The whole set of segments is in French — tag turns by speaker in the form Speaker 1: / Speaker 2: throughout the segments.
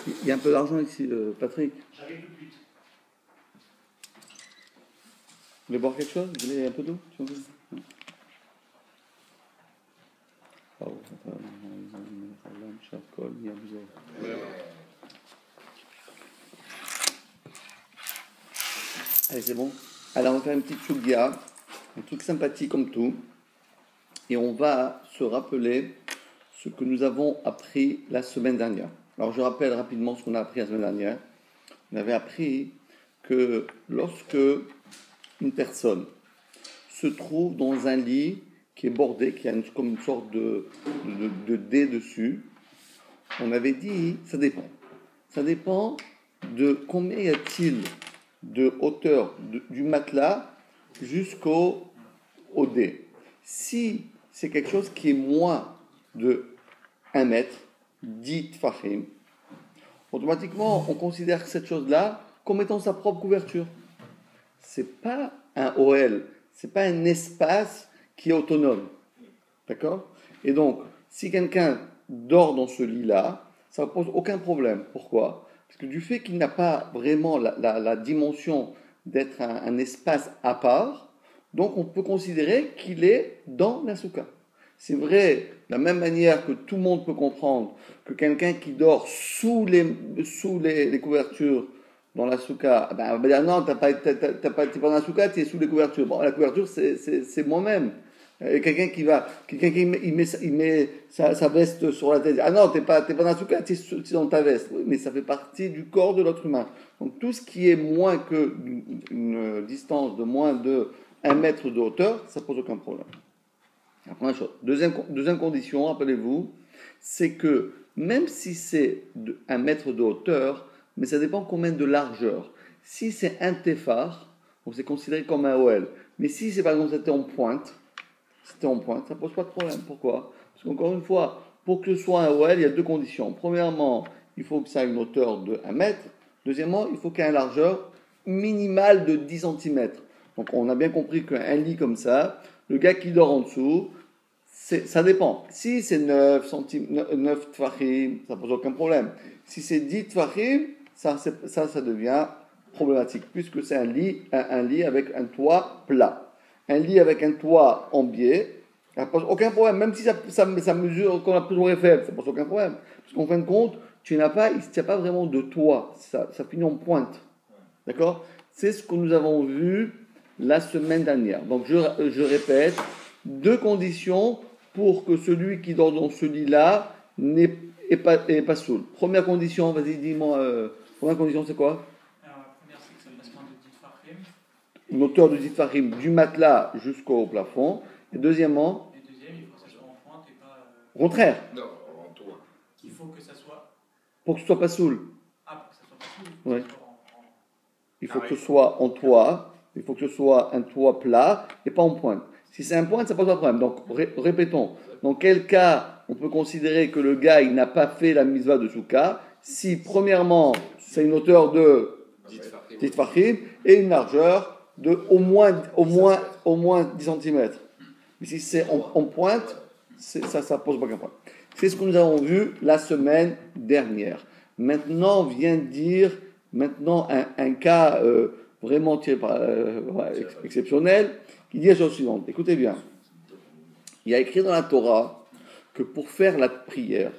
Speaker 1: Il y a un peu d'argent ici, Patrick.
Speaker 2: J'arrive tout de suite.
Speaker 1: Vous voulez boire quelque chose? Vous voulez un peu d'eau? Allez, c'est bon. Alors, on va faire une petite sugya, un truc sympathique comme tout. Et on va se rappeler ce que nous avons appris la semaine dernière. Alors, je rappelle rapidement ce qu'on a appris la semaine dernière. On avait appris que lorsque une personne se trouve dans un lit qui est bordé, qui a comme une sorte de dé dessus, on avait dit, ça dépend. Ça dépend de combien y a-t-il de hauteur du matelas jusqu'au dé. Si c'est quelque chose qui est moins de 1 mètre, 10 tfachim, automatiquement, on considère cette chose-là comme étant sa propre couverture. C'est pas un OL, c'est pas un espace qui est autonome. D'accord? Et donc, si quelqu'un dort dans ce lit-là, ça ne pose aucun problème. Pourquoi? Parce que du fait qu'il n'a pas vraiment la dimension d'être un espace à part, donc on peut considérer qu'il est dans la souka. C'est vrai, de la même manière que tout le monde peut comprendre que quelqu'un qui dort sous les couvertures dans la souka, on va dire non, t'es pas dans la souka, tu es sous les couvertures. Bon, la couverture, c'est moi-même. Quelqu'un qui met sa veste sur la tête. Ah non, t'es pas dans la souka, tu es dans ta veste. Oui, mais ça fait partie du corps de l'être humain. Donc tout ce qui est moins qu'une distance de moins de 1 mètre de hauteur, ça pose aucun problème. La première chose. Deuxième condition, rappelez-vous, c'est que même si c'est 1 mètre de hauteur, mais ça dépend combien de largeur. Si c'est un téphar, donc c'est considéré comme un OL. Mais si c'est par exemple c'était en pointe, ça ne pose pas de problème. Pourquoi? Parce qu'encore une fois, pour que ce soit un OL, il y a deux conditions. Premièrement, il faut que ça ait une hauteur de 1 mètre. Deuxièmement, il faut qu'il y ait une largeur minimale de 10 cm. Donc on a bien compris qu'un lit comme ça, le gars qui dort en dessous, ça dépend. Si c'est 9 tfachim, ça ne pose aucun problème. Si c'est 10 tfachim, ça devient problématique, puisque c'est un lit avec un toit plat. Un lit avec un toit en biais, ça ne pose aucun problème. Même si ça mesure qu'on a toujours est faible, ça ne pose aucun problème. Parce qu'en fin de compte, il n'y a pas vraiment de toit. Ça finit en pointe. D'accord? C'est ce que nous avons vu la semaine dernière. Donc je répète, deux conditions pour que celui qui dort dans ce lit-là n'est pas saoul. Première condition, vas-y, dis-moi, première condition c'est quoi?
Speaker 2: Alors la première c'est que ça passe moins de 10 tfachim.
Speaker 1: Une hauteur de 10 tfachim du matelas jusqu'au plafond. Et deuxièmement?
Speaker 2: Et deuxième, il faut que ça soit en pointe et pas...
Speaker 1: Au contraire.
Speaker 3: Non, en toit.
Speaker 2: Il faut que ça soit...
Speaker 1: Pour que ce soit pas saoul.
Speaker 2: Ah, pour que ça soit pas sous.
Speaker 1: Oui. Il faut que ce soit en toit, il faut que ce soit un toit plat et pas en pointe. Si c'est un pointe, ça pose pas de problème. Donc, répétons. Dans quel cas on peut considérer que le gars, il n'a pas fait la mitzvah de souka? Si, premièrement, c'est une hauteur de 10 tfachim et une largeur de au moins 10 cm. Mais si c'est en pointe, ça pose pas de problème. C'est ce que nous avons vu la semaine dernière. Maintenant, on vient dire un cas vraiment tiré par, exceptionnel, qui dit la chose suivante. Écoutez bien. Il y a écrit dans la Torah que pour faire la prière,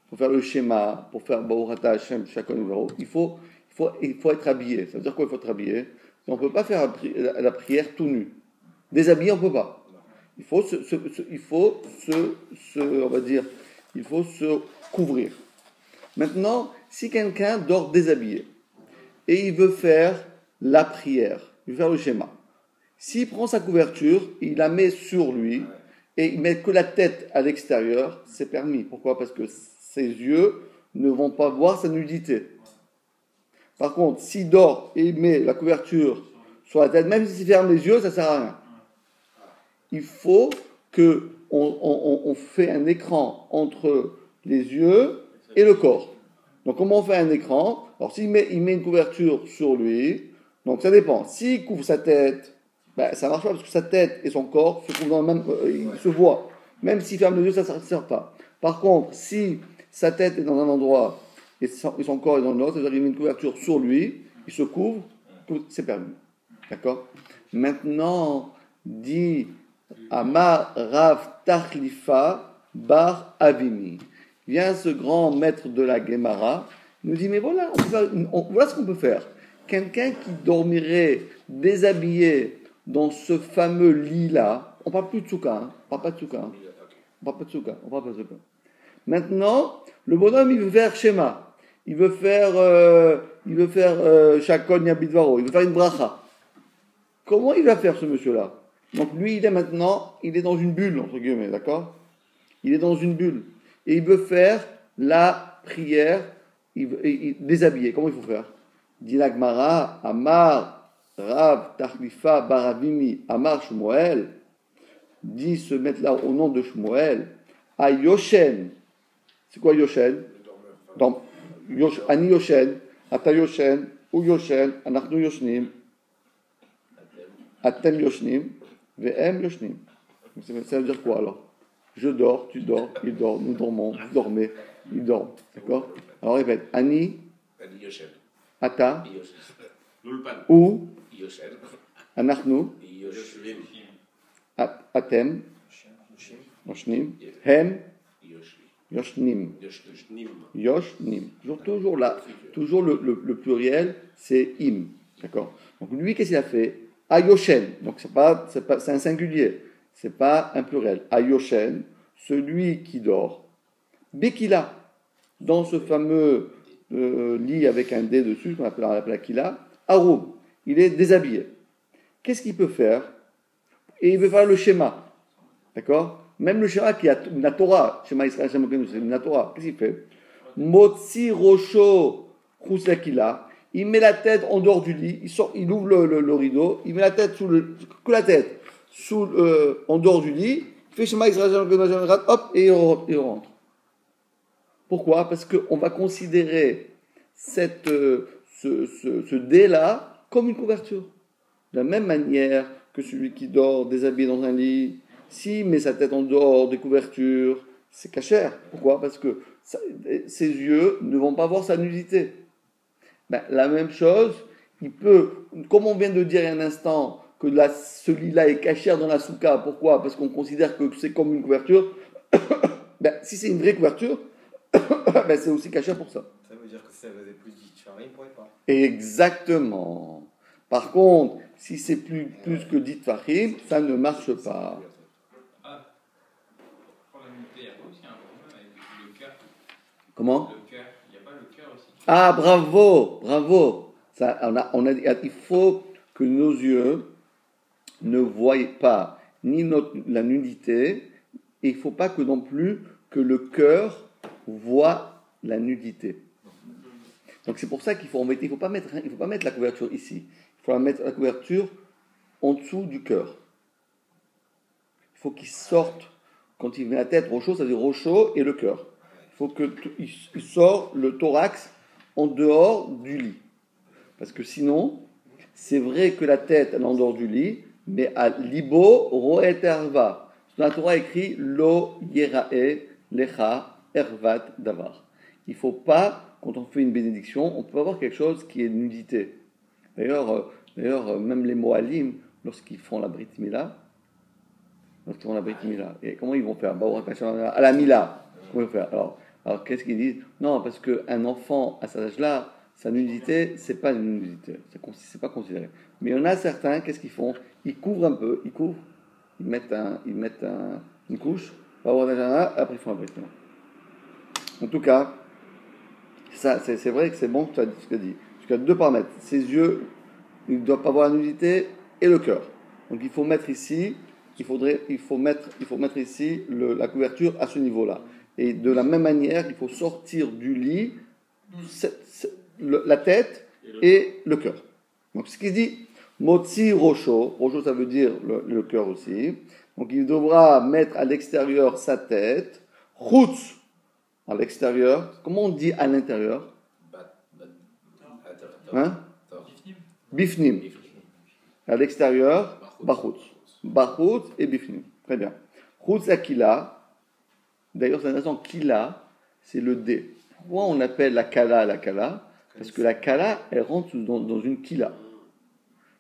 Speaker 1: pour faire le schéma, pour faire Baruch Ata Hashem Shakon Vero, il faut être habillé. Ça veut dire quoi, il faut être habillé? On ne peut pas faire la prière tout nu. Déshabillé, on ne peut pas. Il faut se couvrir. Maintenant, si quelqu'un dort déshabillé et il veut faire la prière, il veut faire le schéma, s'il prend sa couverture, il la met sur lui et il met que la tête à l'extérieur, c'est permis. Pourquoi? Parce que ses yeux ne vont pas voir sa nudité. Par contre, s'il dort et il met la couverture sur la tête, même s'il ferme les yeux, ça ne sert à rien. Il faut qu'on fait un écran entre les yeux et le corps. Donc, comment on fait un écran? Alors, il met une couverture sur lui, donc ça dépend. S'il couvre sa tête, ça ne marche pas parce que sa tête et son corps se trouvent dans le même, ils se voient. Même s'il ferme les yeux, ça ne sert pas. Par contre, si sa tête est dans un endroit et son corps est dans l'autre, c'est-à-dire qu'il met une couverture sur lui, il se couvre, c'est permis. D'accord? Maintenant, dit Amar Rav Tachlifa Bar Avimi. Vient ce grand maître de la Gemara, il nous dit, mais voilà, voilà ce qu'on peut faire. Quelqu'un qui dormirait déshabillé dans ce fameux lit-là, on ne parle plus de souka, hein, on ne parle pas de souka. Hein. On parle pas de souka, on parle pas de souka. Maintenant, le bonhomme, il veut faire schéma. Il veut faire Shakon Yabidvaro, il veut faire une bracha. Comment il va faire ce monsieur-là? Donc lui, il est dans une bulle, entre guillemets, d'accord? Il est dans une bulle. Et il veut faire la prière déshabillé. Comment il faut faire? Dit la Gemara, Amar Rav Tachlifa Baravimi Amar Shmuel, dit se mettre là au nom de Shmuel, à Yoshen. C'est quoi Yoshen? Ani Yoshen, Ata Yoshen, ou Yoshen, Anachnu Yoshnim, Atem Yoshnim, Ve'em Yoshnim. Ça veut dire quoi alors? Je dors, tu dors, il dort, nous dormons, vous dormez, il dort. D'accord? Alors répète, Ani, Ata, ou, Anachnu, Atem, Yoshnim, Hem, Yoshnim. Yoshnim. Toujours là, toujours le pluriel, c'est im. D'accord? Donc lui, qu'est-ce qu'il a fait? Ayoshen. Donc c'est un singulier. C'est pas un pluriel. Ayoshen, celui qui dort. Bekila, dans ce fameux lit avec un D dessus, qu'on appelle Akila, Aroub, il est déshabillé. Qu'est-ce qu'il peut faire? Et il veut faire le schéma. D'accord? Même le schéma qui a une Torah, schéma Israël, c'est une Torah. Qu'est-ce qu'il fait? Motzi Rocho Khusakila, il met la tête en dehors du lit, il ouvre le rideau, il met la tête en dehors du lit, il fait schéma Israël, hop, et il rentre. Pourquoi? Parce qu'on va considérer ce dé-là comme une couverture. De la même manière que celui qui dort déshabillé dans un lit, s'il met sa tête en dehors des couvertures, c'est cachère. Pourquoi? Parce que ses yeux ne vont pas voir sa nudité. La même chose, il peut, comme on vient de dire il y a un instant, que ce lit-là est cachère dans la souka. Pourquoi? Parce qu'on considère que c'est comme une couverture. Si c'est une vraie couverture, c'est aussi cachère pour ça.
Speaker 3: Ça veut dire que ça faisait plus d'Itfarim, il ne pourrait pas.
Speaker 1: Exactement. Par contre, si c'est plus que d'Itfarim, ça ne marche pas.
Speaker 4: Pour la nudité, il y a pas aussi un problème avec le cœur.
Speaker 1: Comment?
Speaker 4: Le cœur, il n'y a pas le cœur aussi.
Speaker 1: Ah, bravo. Ça, il faut que nos yeux ne voient pas ni la nudité, et il ne faut pas que non plus que le cœur voit la nudité. Donc c'est pour ça qu'il faut il faut pas mettre la couverture ici. Il faut mettre la couverture en dessous du cœur. Il faut qu'il sorte, quand il met la tête rochaud, ça veut dire rochaud et le cœur. Il faut qu'il sorte le thorax en dehors du lit. Parce que sinon, c'est vrai que la tête elle est en dehors du lit, mais à libo roet erva. Dans la Torah écrit lo yerae lecha ervat davar. Il ne faut pas, quand on fait une bénédiction, on peut avoir quelque chose qui est nudité. D'ailleurs, même les Moalim, lorsqu'ils font la Brit Mila, et comment ils vont faire? À la Mila, comment ils vont faire? Alors qu'est-ce qu'ils disent? Non, parce qu'un enfant à cet âge-là, sa nudité, c'est pas une nudité, c'est pas considéré. Mais il y en a certains, qu'est-ce qu'ils font? Ils couvrent un peu, ils mettent une couche, après ils font la Brit Mila. En tout cas, ça, c'est vrai que c'est bon que tu as dit ce que tu as dit. Parce qu'il y a deux paramètres. Ses yeux, il ne doit pas avoir la nudité et le cœur. Donc il faut mettre ici, il faut mettre ici la couverture à ce niveau-là. Et de la même manière, il faut sortir du lit la tête et le cœur. Donc ce qu'il dit, Motzi Rocho, Rocho ça veut dire le cœur aussi. Donc il devra mettre à l'extérieur sa tête, Chutz à l'extérieur. Comment on dit à l'intérieur? Bifnim. À l'extérieur, Bachutz. Bachutz et Bifnim. Très bien. Chutz Akila. D'ailleurs, c'est intéressant. Kila, c'est le D. Pourquoi on appelle la kala? Parce que la kala, elle rentre dans une kila.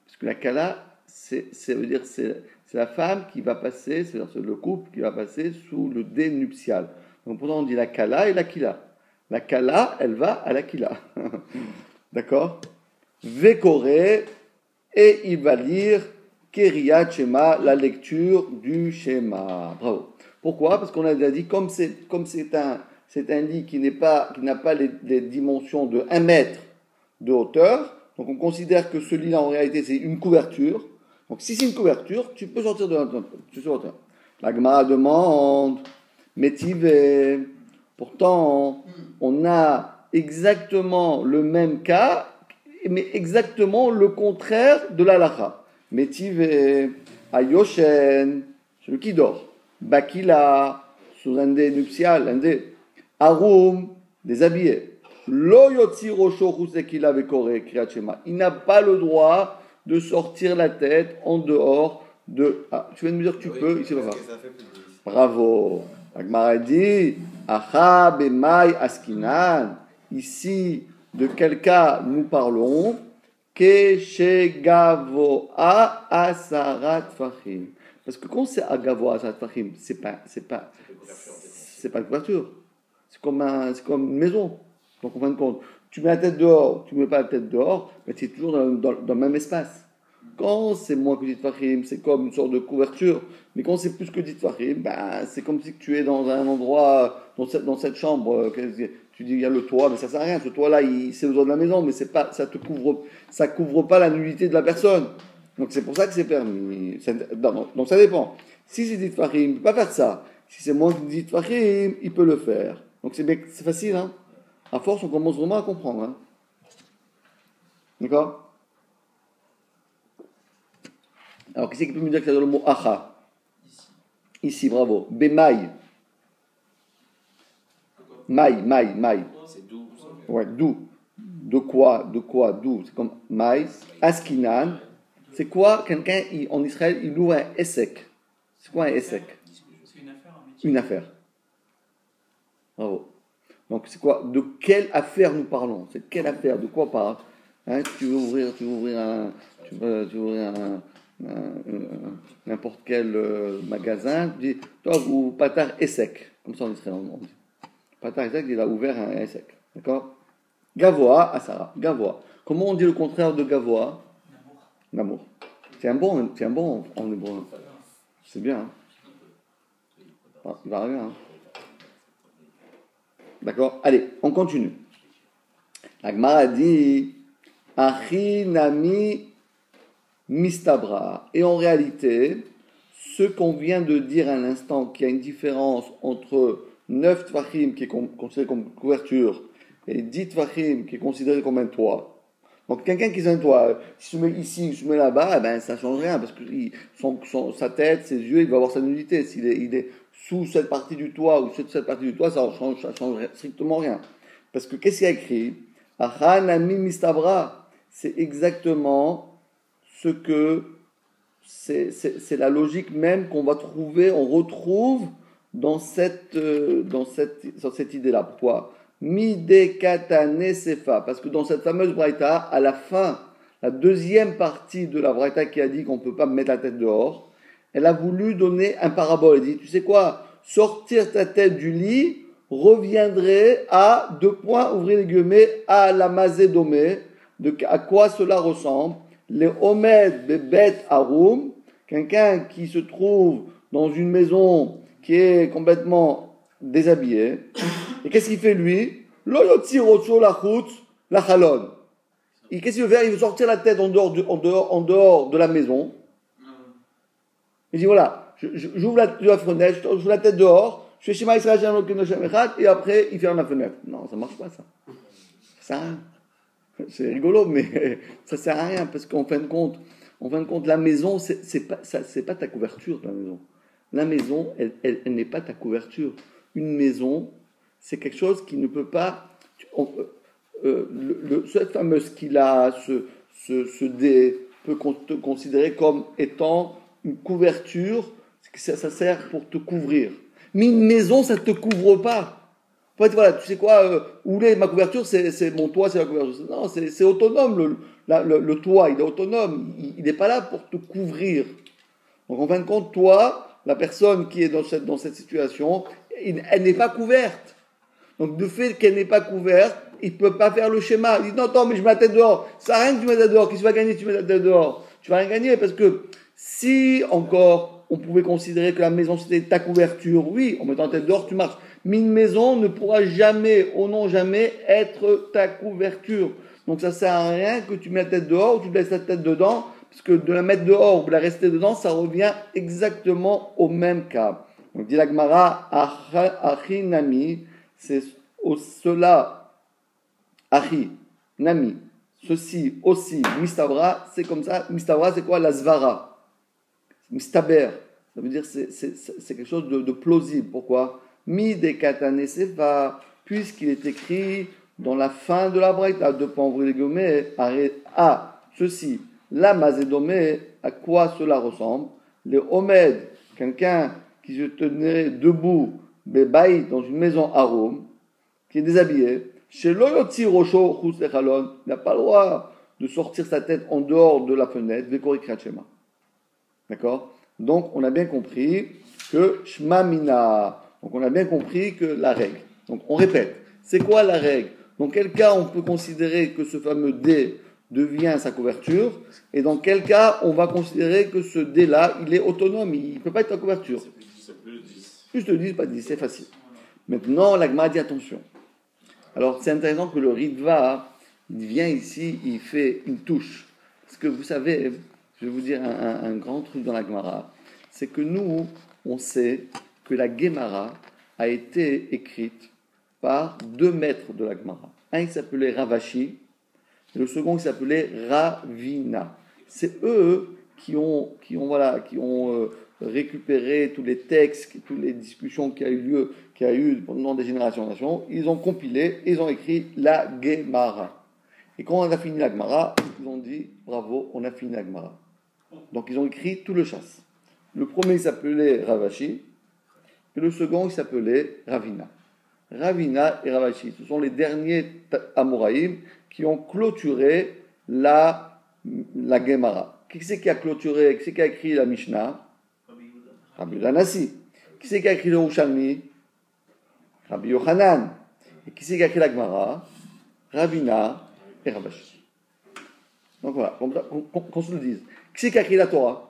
Speaker 1: Parce que la kala, ça veut dire c'est la femme qui va passer, c'est-à-dire c'est le couple qui va passer sous le dé nuptial. Donc pourtant on dit la kala et la kila. La kala, elle va à la kila. D'accord? Vekoré, et il va lire Keriyat Shema, la lecture du Shema. Bravo. Pourquoi? Parce qu'on a déjà dit, comme c'est un lit qui n'a pas les dimensions de 1 mètre de hauteur, donc on considère que ce lit-là, en réalité, c'est une couverture. Donc si c'est une couverture, tu peux sortir de la hauteur. La Gemara demande, Métivé. Pourtant, on a exactement le même cas, mais exactement le contraire de l'halakha. Métivé, Ayoshen, celui qui dort. Bakila, sous un dé nuptial, un dé. Arum, déshabillé. Lo yotzi rosho chusekila vekore kriyat shema. Il n'a pas le droit de sortir la tête en dehors de... Ah, tu viens de me dire que tu peux, ici,
Speaker 3: parce que ça fait plus de 10.
Speaker 1: Bravo. Agmara dit, Acha bemai askinan. Ici, de quel cas nous parlons? Keshegavoa asarat fachim. Parce que quand c'est agavoa asarat fachim, c'est pas une couverture. C'est comme une maison. Donc, en fin de compte, tu mets la tête dehors, tu mets pas la tête dehors, mais tu es toujours dans le même espace. Quand c'est moins que dit fachim, c'est comme une sorte de couverture. Mais quand c'est plus que dit fachim, c'est comme si tu es dans un endroit, dans cette chambre. Tu dis il y a le toit, mais ça sert à rien. Ce toit-là, c'est aux de la maison, mais c'est pas, ça couvre pas la nudité de la personne. Donc c'est pour ça que c'est permis. Donc ça dépend. Si c'est dit fachim, il ne peut pas faire ça. Si c'est moins que dit fachim, il peut le faire. Donc c'est facile, hein. À force, on commence vraiment à comprendre, hein. D'accord? Alors, qui c'est qui peut me dire que ça donne le mot acha? Ici, bravo. Bemaï. Maï.
Speaker 3: C'est doux.
Speaker 1: Ouais, d'où? De quoi? D'où? C'est comme maï. Askinan. C'est quoi? Quelqu'un, en Israël, il ouvre un essek. C'est quoi un essek?
Speaker 2: C'est une affaire, un métier.
Speaker 1: Une affaire. Bravo. Donc, c'est quoi? De quelle affaire nous parlons? C'est de quelle affaire? De quoi parle? Hein, tu veux ouvrir n'importe quel magasin, tu dis, toi, vous, Patar Essek, comme ça en Israël, on dit. Patar Essek, il a ouvert un Essek. D'accord? Gavoa, Asara, Gavoa. Comment on dit le contraire de Gavoa? Namour. C'est un bon en hébreu. C'est bien. Hein? Il va rien. Hein? D'accord? Allez, on continue. La Gemara dit Achi nami mistabra. Et en réalité, ce qu'on vient de dire à l'instant, qu'il y a une différence entre 9 tvachim qui est considéré comme couverture et 10 tvachim qui est considéré comme un toit. Donc quelqu'un qui a un toit, s'il se met ici, il se met là-bas, ça ne change rien parce que sa tête, ses yeux, il va avoir sa nudité. S'il est sous cette partie du toit ou cette partie du toit, ça ne change strictement rien. Parce que qu'est-ce qu'il y a écrit? Ahanami mistabra, c'est exactement ce que c'est la logique même qu'on va trouver, on retrouve dans cette idée-là. Pourquoi? Midekatane sefa, parce que dans cette fameuse braïta, à la fin, la deuxième partie de la braïta qui a dit qu'on ne peut pas mettre la tête dehors, elle a voulu donner un parabole. Elle dit, tu sais quoi? Sortir ta tête du lit reviendrait à, ouvrir les guillemets, à la mazédomé, à quoi cela ressemble. Les omed bebet arum, quelqu'un qui se trouve dans une maison qui est complètement déshabillé. Et qu'est-ce qu'il fait lui? Loyotzi rocho lachut lachalon. Et qu'est-ce qu'il veut faire? Il veut sortir la tête en dehors de la maison. Il dit voilà, j'ouvre la fenêtre, j'ouvre la tête dehors, je fais Shema Israël Shalom Elokeinu Hashem Echad, et après il ferme la fenêtre. Non, ça marche pas ça. Ça sert à rien. C'est rigolo, mais ça sert à rien parce qu'en fin de compte, la maison, c'est pas ta couverture, la maison. La maison, elle n'est pas ta couverture. Une maison, c'est quelque chose qui ne peut pas. Cette fameuse qu'il a, ce dé, peut te considérer comme étant une couverture, ça sert pour te couvrir. Mais une maison, ça ne te couvre pas. En fait, voilà, tu sais quoi, où est ma couverture, c'est mon toit, c'est la couverture. Non, c'est autonome, le toit, il est autonome. Il n'est pas là pour te couvrir. Donc, en fin de compte, toi, la personne qui est dans cette situation, elle n'est pas couverte. Donc, de fait qu'elle n'est pas couverte, il ne peut pas faire le schéma. Il dit, non, attends, mais je mets la tête dehors. Ça sert à rien que tu mets la tête dehors. Qu'est-ce que tu vas gagner si tu mets la tête dehors? Tu vas rien gagner parce que si encore on pouvait considérer que la maison c'était ta couverture, oui, en mettant la tête dehors, tu marches. Mais une maison ne pourra jamais, au non jamais, être ta couverture. Donc ça sert à rien que tu mets la tête dehors ou tu laisses la tête dedans, parce que de la mettre dehors ou de la rester dedans, ça revient exactement au même cas. Donc dit la Gemara, Achi Nami, c'est cela, Achi Nami, ceci aussi, Mistabra, c'est comme ça. Mistabra, c'est quoi? La Zvara. Mistaber, ça veut dire c'est quelque chose de plausible. Pourquoi? Mi de katane sefa, puisqu'il est écrit dans la fin de la braïta, deux points ouvrir les guillemets, à ceci, la mazédomé, à quoi cela ressemble? Le homed, quelqu'un qui se tenait debout, bebaï, dans une maison à Rome, qui est déshabillé, chez l'oyotzi rocho chus lechalon, il n'a pas le droit de sortir sa tête en dehors de la fenêtre, vekori kriyat. D'accord? Donc, on a bien compris que Shma Mina. Donc, on a bien compris que la règle. Donc, on répète. C'est quoi la règle? Dans quel cas on peut considérer que ce fameux dé devient sa couverture? Et dans quel cas on va considérer que ce dé-là, il est autonome, il ne peut pas être ta couverture? Plus de 10, pas de 10, c'est facile. Maintenant, la Gemara dit attention. Alors, c'est intéressant que le Ritva, il vient ici, il fait une touche. Parce que vous savez, je vais vous dire un grand truc dans la Gemara, c'est que nous, on sait que la Gemara a été écrite par deux maîtres de la Gemara. Un qui s'appelait Ravashi, et le second qui s'appelait Ravina. C'est eux qui ont récupéré tous les textes, toutes les discussions qui a eu pendant des générations. Ils ont compilé, ils ont écrit la Gemara. Et quand on a fini la Gemara, ils ont dit bravo, on a fini la Gemara. Donc ils ont écrit tout le chasse. Le premier il s'appelait Ravashi, et le second il s'appelait Ravina. Ravina et Ravashi, ce sont les derniers Amoraïm qui ont clôturé la Gemara. Qui c'est qui a clôturé, qui c'est qui a écrit la Mishnah? Rabbi Yehuda Nassi. Qui c'est qui a écrit le Yerushalmi? Rabbi Yochanan. Et qui c'est qui a écrit la Gemara? Ravina et Ravashi. Donc voilà, qu'on se le dise. Qui c'est qui a écrit la Torah?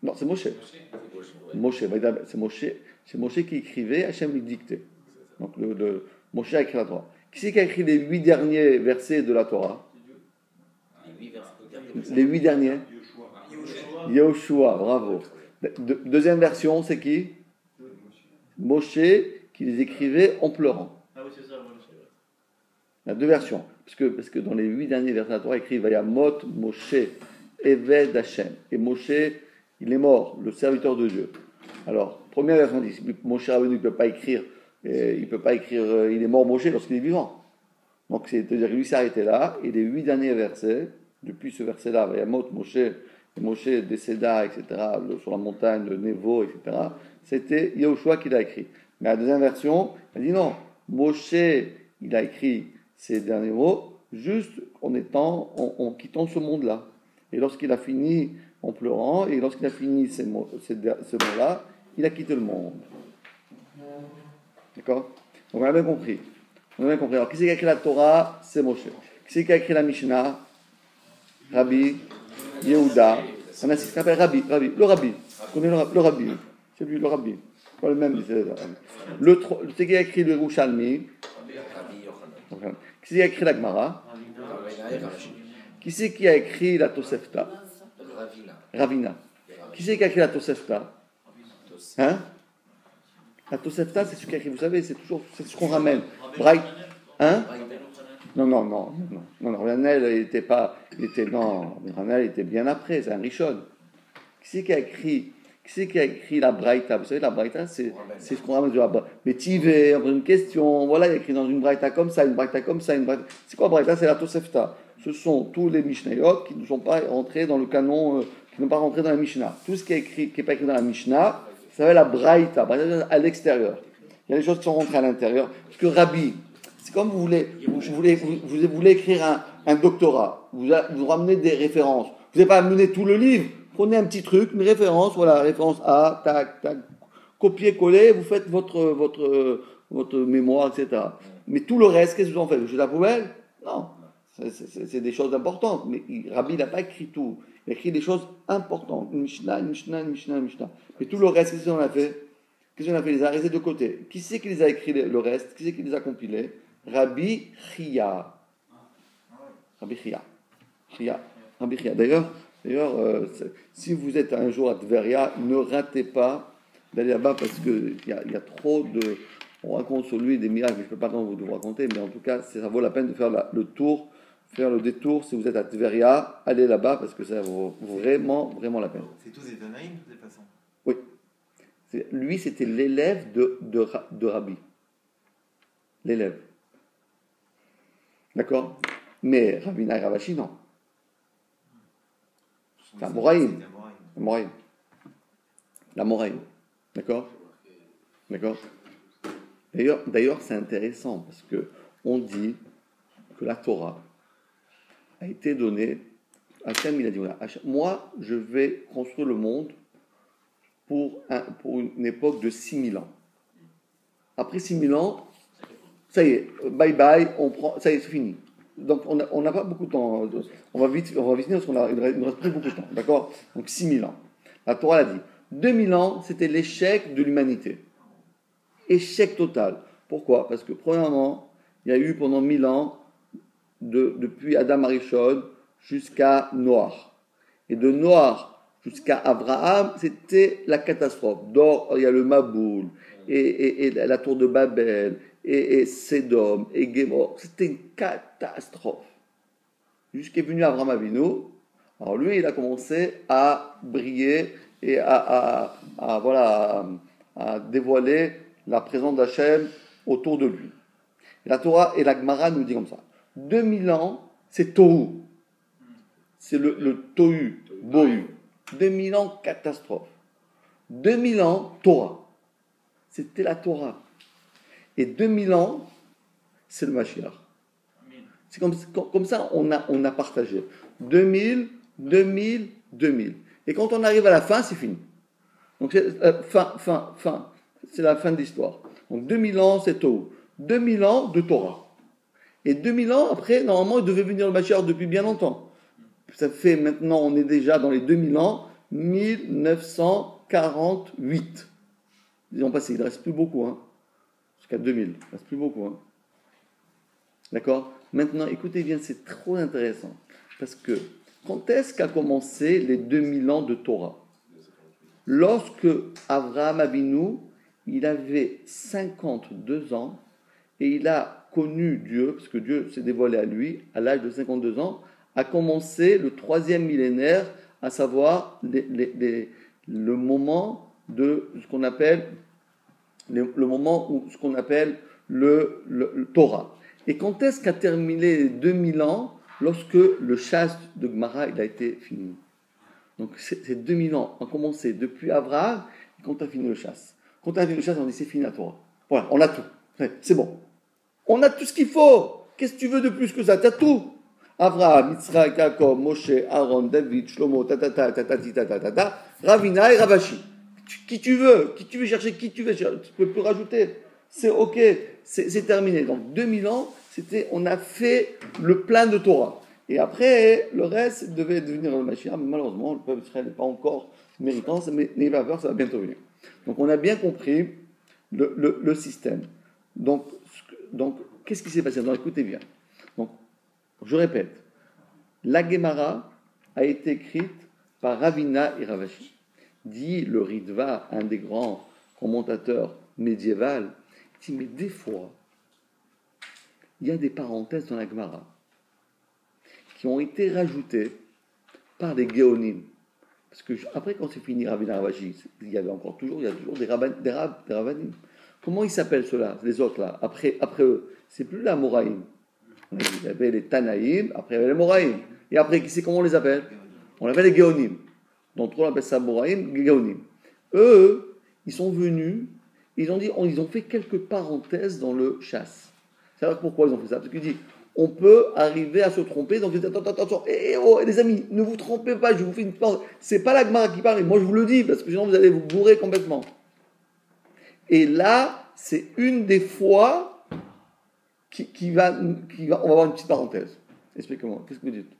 Speaker 1: Non, c'est Moshe. C'est Moshe qui écrivait, Hachem lui dictait. Donc Moshe a écrit la Torah. Qui c'est qui a écrit les 8 derniers versets de la Torah? Les 8 derniers? Yehoshua, bravo. Deuxième version, c'est qui? Moshe qui les écrivait en pleurant.
Speaker 2: Ah oui, c'est ça,
Speaker 1: Il y a deux versions. Parce que dans les 8 derniers versets de la Torah, il écrit Vayamot Moshe Eved Hashem. Et Moshe, il est mort, le serviteur de Dieu. Alors, première version dit Moshe Rabbeinu ne peut pas écrire, il est mort Moshe lorsqu'il est vivant. Donc, c'est-à-dire qu'il lui s'est arrêté là, et les 8 derniers versets, depuis ce verset-là, Vayamot Moshe, et Moshe décéda, etc., sur la montagne de Nevo, etc., c'était Yehoshua qui l'a écrit. Mais la deuxième version, elle dit non, Moshe, il a écrit ces derniers mots juste en quittant ce monde-là. Et lorsqu'il a fini en pleurant, et lorsqu'il a fini ces mots-là, il a quitté le monde. D'accord? Donc on a bien compris. Alors, qui c'est qui a écrit la Torah? C'est Moshe. Qui c'est qui a écrit la Mishnah? Rabbi Yehuda. On a ce qu'on appelle le Rabbi. Vous connaissez le Rabbi? C'est lui, le Rabbi. Pas le même. C'est qui a écrit le Yerushalmi? Qui c'est qui a écrit la Gemara? Qui c'est qui a écrit la Tosefta? Ravina. Qui c'est qui a écrit la Tosefta? Hein? La Tosefta, c'est ce qui a écrit, vous savez, c'est ce qu'on ramène. Braït. Hein? Non. Ranel était bien après, c'est un Rishon. Qui c'est qui a écrit la Braïta? Vous savez, la Braïta, c'est ce qu'on ramène de la Braïta. Mais Tivé, on pose une question, voilà, il y a écrit dans une Braïta comme ça, une Braïta comme ça, une Braïta. C'est quoi Braïta? C'est la Tosefta. Ce sont tous les Mishnayot qui ne sont pas rentrés dans le canon, qui n'ont pas rentré dans la Mishnah. Tout ce qui est écrit, qui n'est pas écrit dans la Mishnah, ça s'appelle la Braïta à l'extérieur. Il y a des choses qui sont rentrées à l'intérieur. Parce que Rabbi, c'est comme vous voulez écrire un doctorat. Vous ramenez des références. Vous n'avez pas amené tout le livre. Prenez un petit truc, une référence, voilà, référence A, tac, tac, copier-coller, vous faites votre mémoire, etc. Mais tout le reste, qu'est-ce que vous en faites? Vous jetez la poubelle? Non. C'est des choses importantes. Mais Rabbi n'a pas écrit tout. Il a écrit des choses importantes. Une Mishnah. Mais tout le reste, qu'est-ce qu'on a fait? Qu'est-ce qu'on a fait? Il les a restés de côté. Qui c'est qui les a écrits le reste? Qui c'est qui les a compilés? Rabbi Chia. Rabbi Chia. D'ailleurs, si vous êtes un jour à Tveria, ne ratez pas d'aller là-bas parce qu'il y a trop de... On raconte sur lui des miracles, je ne peux pas vous raconter, mais en tout cas, ça vaut la peine de faire le tour, faire le détour. Si vous êtes à Tveria, allez là-bas parce que ça vaut vraiment, vraiment la peine.
Speaker 3: C'est tous des Tanaïm, de toute façon.
Speaker 1: Oui. Lui, c'était l'élève de Rabbi. L'élève. D'accord? Mais Ravina et Ravashi, non. C'est un Moraïm. La Moraïm. D'accord? D'ailleurs, c'est intéressant parce que on dit que la Torah a été donnée. Hachem, il a dit voilà, moi, je vais construire le monde pour une époque de 6000 ans. Après 6000 ans, ça y est, bye bye, ça y est, c'est fini. Donc on n'a pas beaucoup de temps. On va vite finir parce qu'il ne reste plus beaucoup de temps. D'accord? Donc 6000 ans. La Torah l'a dit. 2000 ans, c'était l'échec de l'humanité. Échec total. Pourquoi? Parce que premièrement, il y a eu pendant 1000 ans, depuis Adam Arishon jusqu'à Noach. Et de Noach jusqu'à Abraham, c'était la catastrophe. D'or, il y a le Maboul, et la tour de Babel, et Sédom, et Gémor. C'était une catastrophe. Jusqu'à venu Abraham Avinu. Alors lui, il a commencé à briller et à dévoiler la présence d'Hachem autour de lui. Et la Torah et la Gemara nous dit comme ça. 2000 ans, c'est Tohu. C'est le Tohu, Bohu. 2000 ans, catastrophe. 2000 ans, Torah. C'était la Torah. Et 2000 ans, c'est le Mashiach. C'est comme ça on a partagé. 2000. Et quand on arrive à la fin, c'est fini. Donc c'est fin. C'est la fin de l'histoire. Donc 2000 ans, c'est Tohu. 2000 ans de Torah. Et 2000 ans, après, normalement, il devait venir le Mashiach depuis bien longtemps. Ça fait maintenant, on est déjà dans les 2000 ans, 1948. Ils ont passé, il ne reste plus beaucoup, jusqu'à 2000, il ne reste plus beaucoup. D'accord? Maintenant, écoutez bien, c'est trop intéressant. Parce que, quand est-ce qu'a commencé les 2000 ans de Torah? Lorsque Abraham Avinu, il avait 52 ans, et il a connu Dieu, parce que Dieu s'est dévoilé à lui, à l'âge de 52 ans, a commencé le 3e millénaire, à savoir le moment de ce qu'on appelle le moment où ce qu'on appelle le Torah. Et quand est-ce qu'a terminé les 2000 ans? Lorsque le chasse de Gemara il a été fini. Donc ces 2000 ans ont commencé depuis Abraham, et quand on a fini le chasse. Quand on a fini le chasse, on dit c'est fini la Torah. Voilà, on a tout. C'est bon. On a tout ce qu'il faut. Qu'est-ce que tu veux de plus que ça? Tu as tout. Abraham, Yitzhak, Jacob, Moshe, Aaron, David, Shlomo, Ravina et Ravashi. Qui tu veux chercher, qui tu veux chercher, tu peux plus rajouter. C'est ok, c'est terminé. Donc 2000 ans, on a fait le plein de Torah. Et après, le reste devait devenir le Mashiach. Mais malheureusement, le peuple Israël n'est pas encore méritant, mais n'ayez pas peur, ça va bientôt venir. Donc on a bien compris le système. Donc qu'est-ce qui s'est passé? Donc, écoutez bien. Donc, je répète, la Gemara a été écrite par Ravina et Ravashi. Dit le Ritva, un des grands commentateurs médiévaux, il dit, mais des fois, il y a des parenthèses dans la Gemara qui ont été rajoutées par les Géonim. Parce que après, quand c'est fini Ravina et Ravashi, il y a toujours des Ravanim. Comment ils s'appellent ceux-là, les autres là, après eux? C'est plus la Moraïm. Il y avait les Tanaïm, après il y avait les Moraïm. Et après, comment on les appelle? On appelle les Géonim. Donc on appelle ça Moraïm, Géonim. Eux, ils sont venus, Ils ont fait quelques parenthèses dans le chasse. C'est pourquoi ils ont fait ça. Parce qu'ils disent, on peut arriver à se tromper. Donc ils disent, attention, les amis, ne vous trompez pas, je vous fais une parenthèse. C'est pas la Gemara qui parle, moi je vous le dis, parce que sinon vous allez vous bourrer complètement. Et là, c'est une des fois on va avoir une petite parenthèse. Explique-moi, qu'est-ce que vous dites?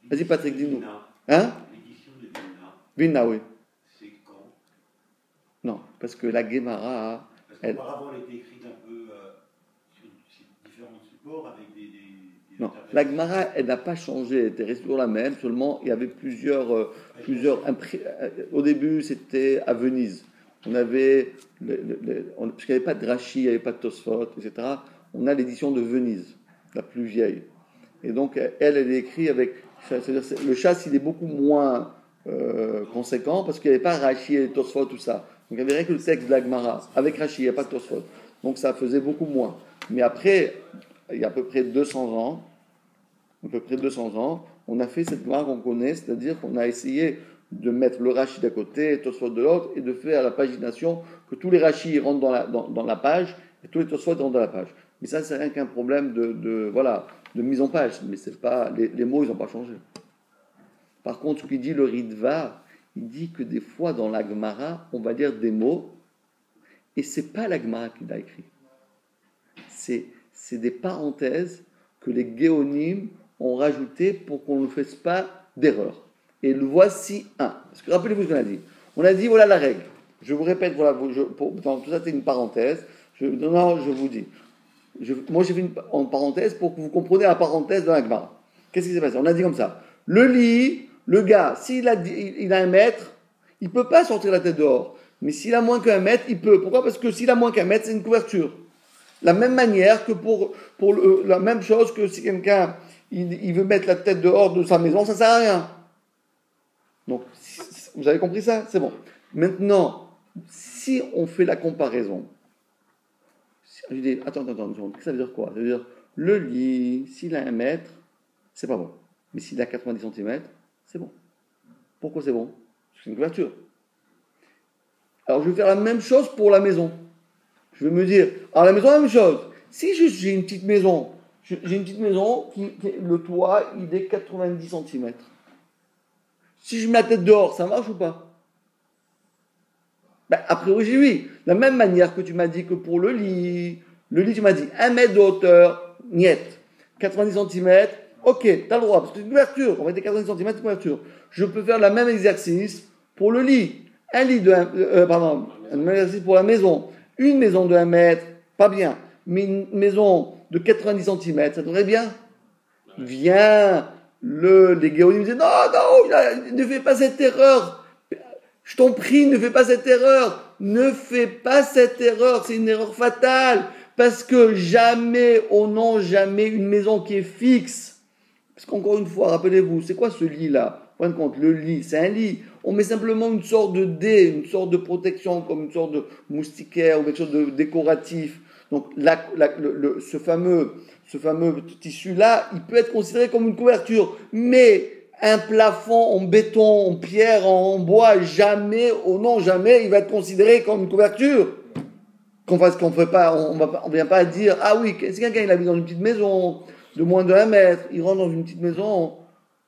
Speaker 1: Vas-y Patrick, dis-nous. Hein?
Speaker 5: L'édition de
Speaker 1: Vilna, oui.
Speaker 5: c'est quand?
Speaker 1: Non, parce que la Gemara,
Speaker 5: Parce qu'auparavant, elle était écrite un peu sur différents supports avec des
Speaker 1: non, la Gemara, elle n'a pas changé, elle était restée toujours la même, seulement il y avait au début, c'était à Venise. On avait, parce qu'il n'y avait pas de Rashi, il n'y avait pas de Tosfot, etc. On a l'édition de Venise, la plus vieille. Et donc, elle est écrite avec, c'est-à-dire, le chasse, il est beaucoup moins conséquent, parce qu'il n'y avait pas Rashi et Tosfot, tout ça. Donc, il n'y avait rien que le texte de la Gemara, avec Rashi, il n'y a pas de Tosfot. Donc, ça faisait beaucoup moins. Mais après, il y a à peu près 200 ans, on a fait cette Gemara qu'on connaît, c'est-à-dire qu'on a essayé de mettre le Rashi d'un côté et Tosfot de l'autre, et de faire la pagination, que tous les Rashi rentrent dans la page, et tous les Tosfot rentrent dans la page. Mais ça, c'est rien qu'un problème de mise en page, mais c'est pas, les mots, ils n'ont pas changé. Par contre, ce qu'il dit le Ritva, il dit que des fois, dans la Gemara, on va dire des mots, et c'est pas la Gemara qui l'a écrit. C'est des parenthèses que les Géonim ont rajouté pour qu'on ne fasse pas d'erreur. Et le voici un. Parce que rappelez-vous ce qu'on a dit. On a dit, voilà la règle. Je vous répète, voilà, tout ça c'est une parenthèse. Je vous dis. Moi j'ai fait une parenthèse pour que vous compreniez la parenthèse de la Gemara. Qu'est-ce qui s'est passé? On a dit comme ça. Le lit, le gars, s'il a 1 mètre, il ne peut pas sortir la tête dehors. Mais s'il a moins qu'1 mètre, il peut. Pourquoi? Parce que s'il a moins qu'1 mètre, c'est une couverture. La même manière que la même chose que si quelqu'un il veut mettre la tête dehors de sa maison, ça ne sert à rien. Donc, vous avez compris ça? C'est bon. Maintenant, si on fait la comparaison, je dis, attends, ça veut dire quoi? Ça veut dire, le lit, s'il a 1 mètre, c'est pas bon. Mais s'il a 90 cm, c'est bon. Pourquoi c'est bon? Parce que c'est une couverture. Alors, je vais faire la même chose pour la maison. Je vais me dire, alors la maison, la même chose. Si j'ai une petite maison, le toit, il est 90 cm. Si je mets la tête dehors, ça marche ou pas? A priori, oui. De la même manière que tu m'as dit que pour le lit, tu m'as dit 1 mètre de hauteur, niet. 90 cm, ok, tu as le droit, parce que c'est une couverture. On va dire 90 cm, c'est une couverture. Je peux faire le même exercice pour le lit. Un exercice pour la maison. Une maison de 1 mètre, pas bien. Mais une maison de 90 cm, ça devrait bien. Viens, les Géonim disaient, non, ne fais pas cette erreur. Je t'en prie, ne fais pas cette erreur. Ne fais pas cette erreur. C'est une erreur fatale. Parce que jamais une maison qui est fixe. Parce qu'encore une fois, rappelez-vous, c'est quoi ce lit-là? En fin de compte, le lit, c'est un lit. On met simplement une sorte de dé, une sorte de protection, comme une sorte de moustiquaire ou quelque chose de décoratif. Donc, ce fameux tissu-là, il peut être considéré comme une couverture. Mais un plafond en béton, en pierre, en bois, jamais, il va être considéré comme une couverture. On ne vient pas dire, ah oui, si quelqu'un il habite dans une petite maison de moins de 1 mètre, il rentre dans une petite maison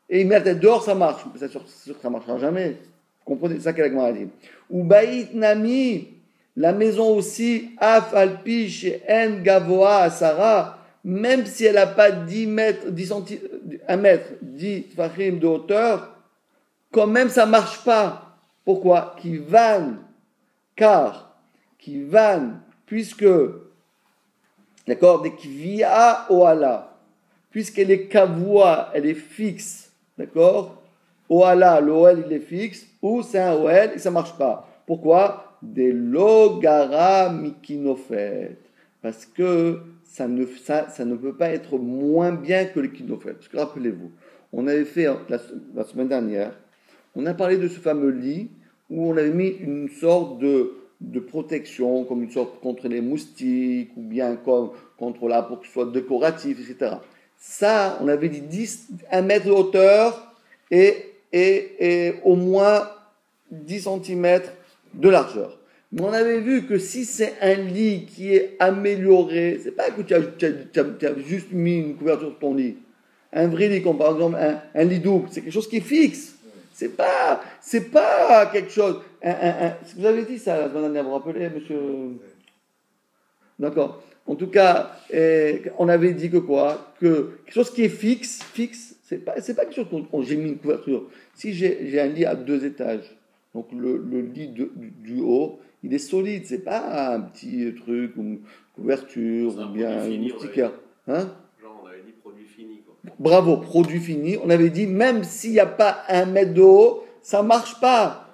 Speaker 1: et il met la tête dehors, ça marche. C'est sûr que ça ne marchera jamais. Vous comprenez? C'est ça qu'elle a dit. Ou baït nami, la maison aussi, af alpi chez en gavoa asara, même si elle n'a pas 1 mètre, 10 tfachim de hauteur, quand même ça ne marche pas. Pourquoi? Puisque, d'accord, dès qu'il via oala, puisqu'elle est kavua, elle est fixe, d'accord? Oala, l'OL il est fixe, ou c'est un OL et ça ne marche pas. Pourquoi? Des logara mikinofet. Parce que ça ne peut pas être moins bien que le kinofet. Parce que rappelez-vous, on avait fait la semaine dernière, on a parlé de ce fameux lit où on avait mis une sorte de protection, comme une sorte contre les moustiques, ou bien contre là, pour que ce soit décoratif, etc. Ça, on avait dit 1 mètre de hauteur et au moins 10 cm de largeur. Mais on avait vu que si c'est un lit qui est amélioré, c'est pas que tu as juste mis une couverture sur ton lit. Un vrai lit, comme par exemple un lit double, c'est quelque chose qui est fixe. C'est pas quelque chose. Vous avez dit ça la semaine dernière, vous vous rappelez, monsieur? D'accord. En tout cas, on avait dit que quoi? Que quelque chose qui est fixe, c'est pas quelque chose qu'on j'ai mis une couverture. Si j'ai un lit à 2 étages, donc le lit du haut, il est solide, c'est pas un petit truc, ou une couverture,
Speaker 6: C'est un
Speaker 1: ou bien
Speaker 6: produit
Speaker 1: une
Speaker 6: fini,
Speaker 1: moustiquaire. Hein?
Speaker 6: Genre, on avait dit produit fini, quoi.
Speaker 1: Bravo, produit fini. On avait dit, même s'il n'y a pas 1 mètre de haut, ça marche pas.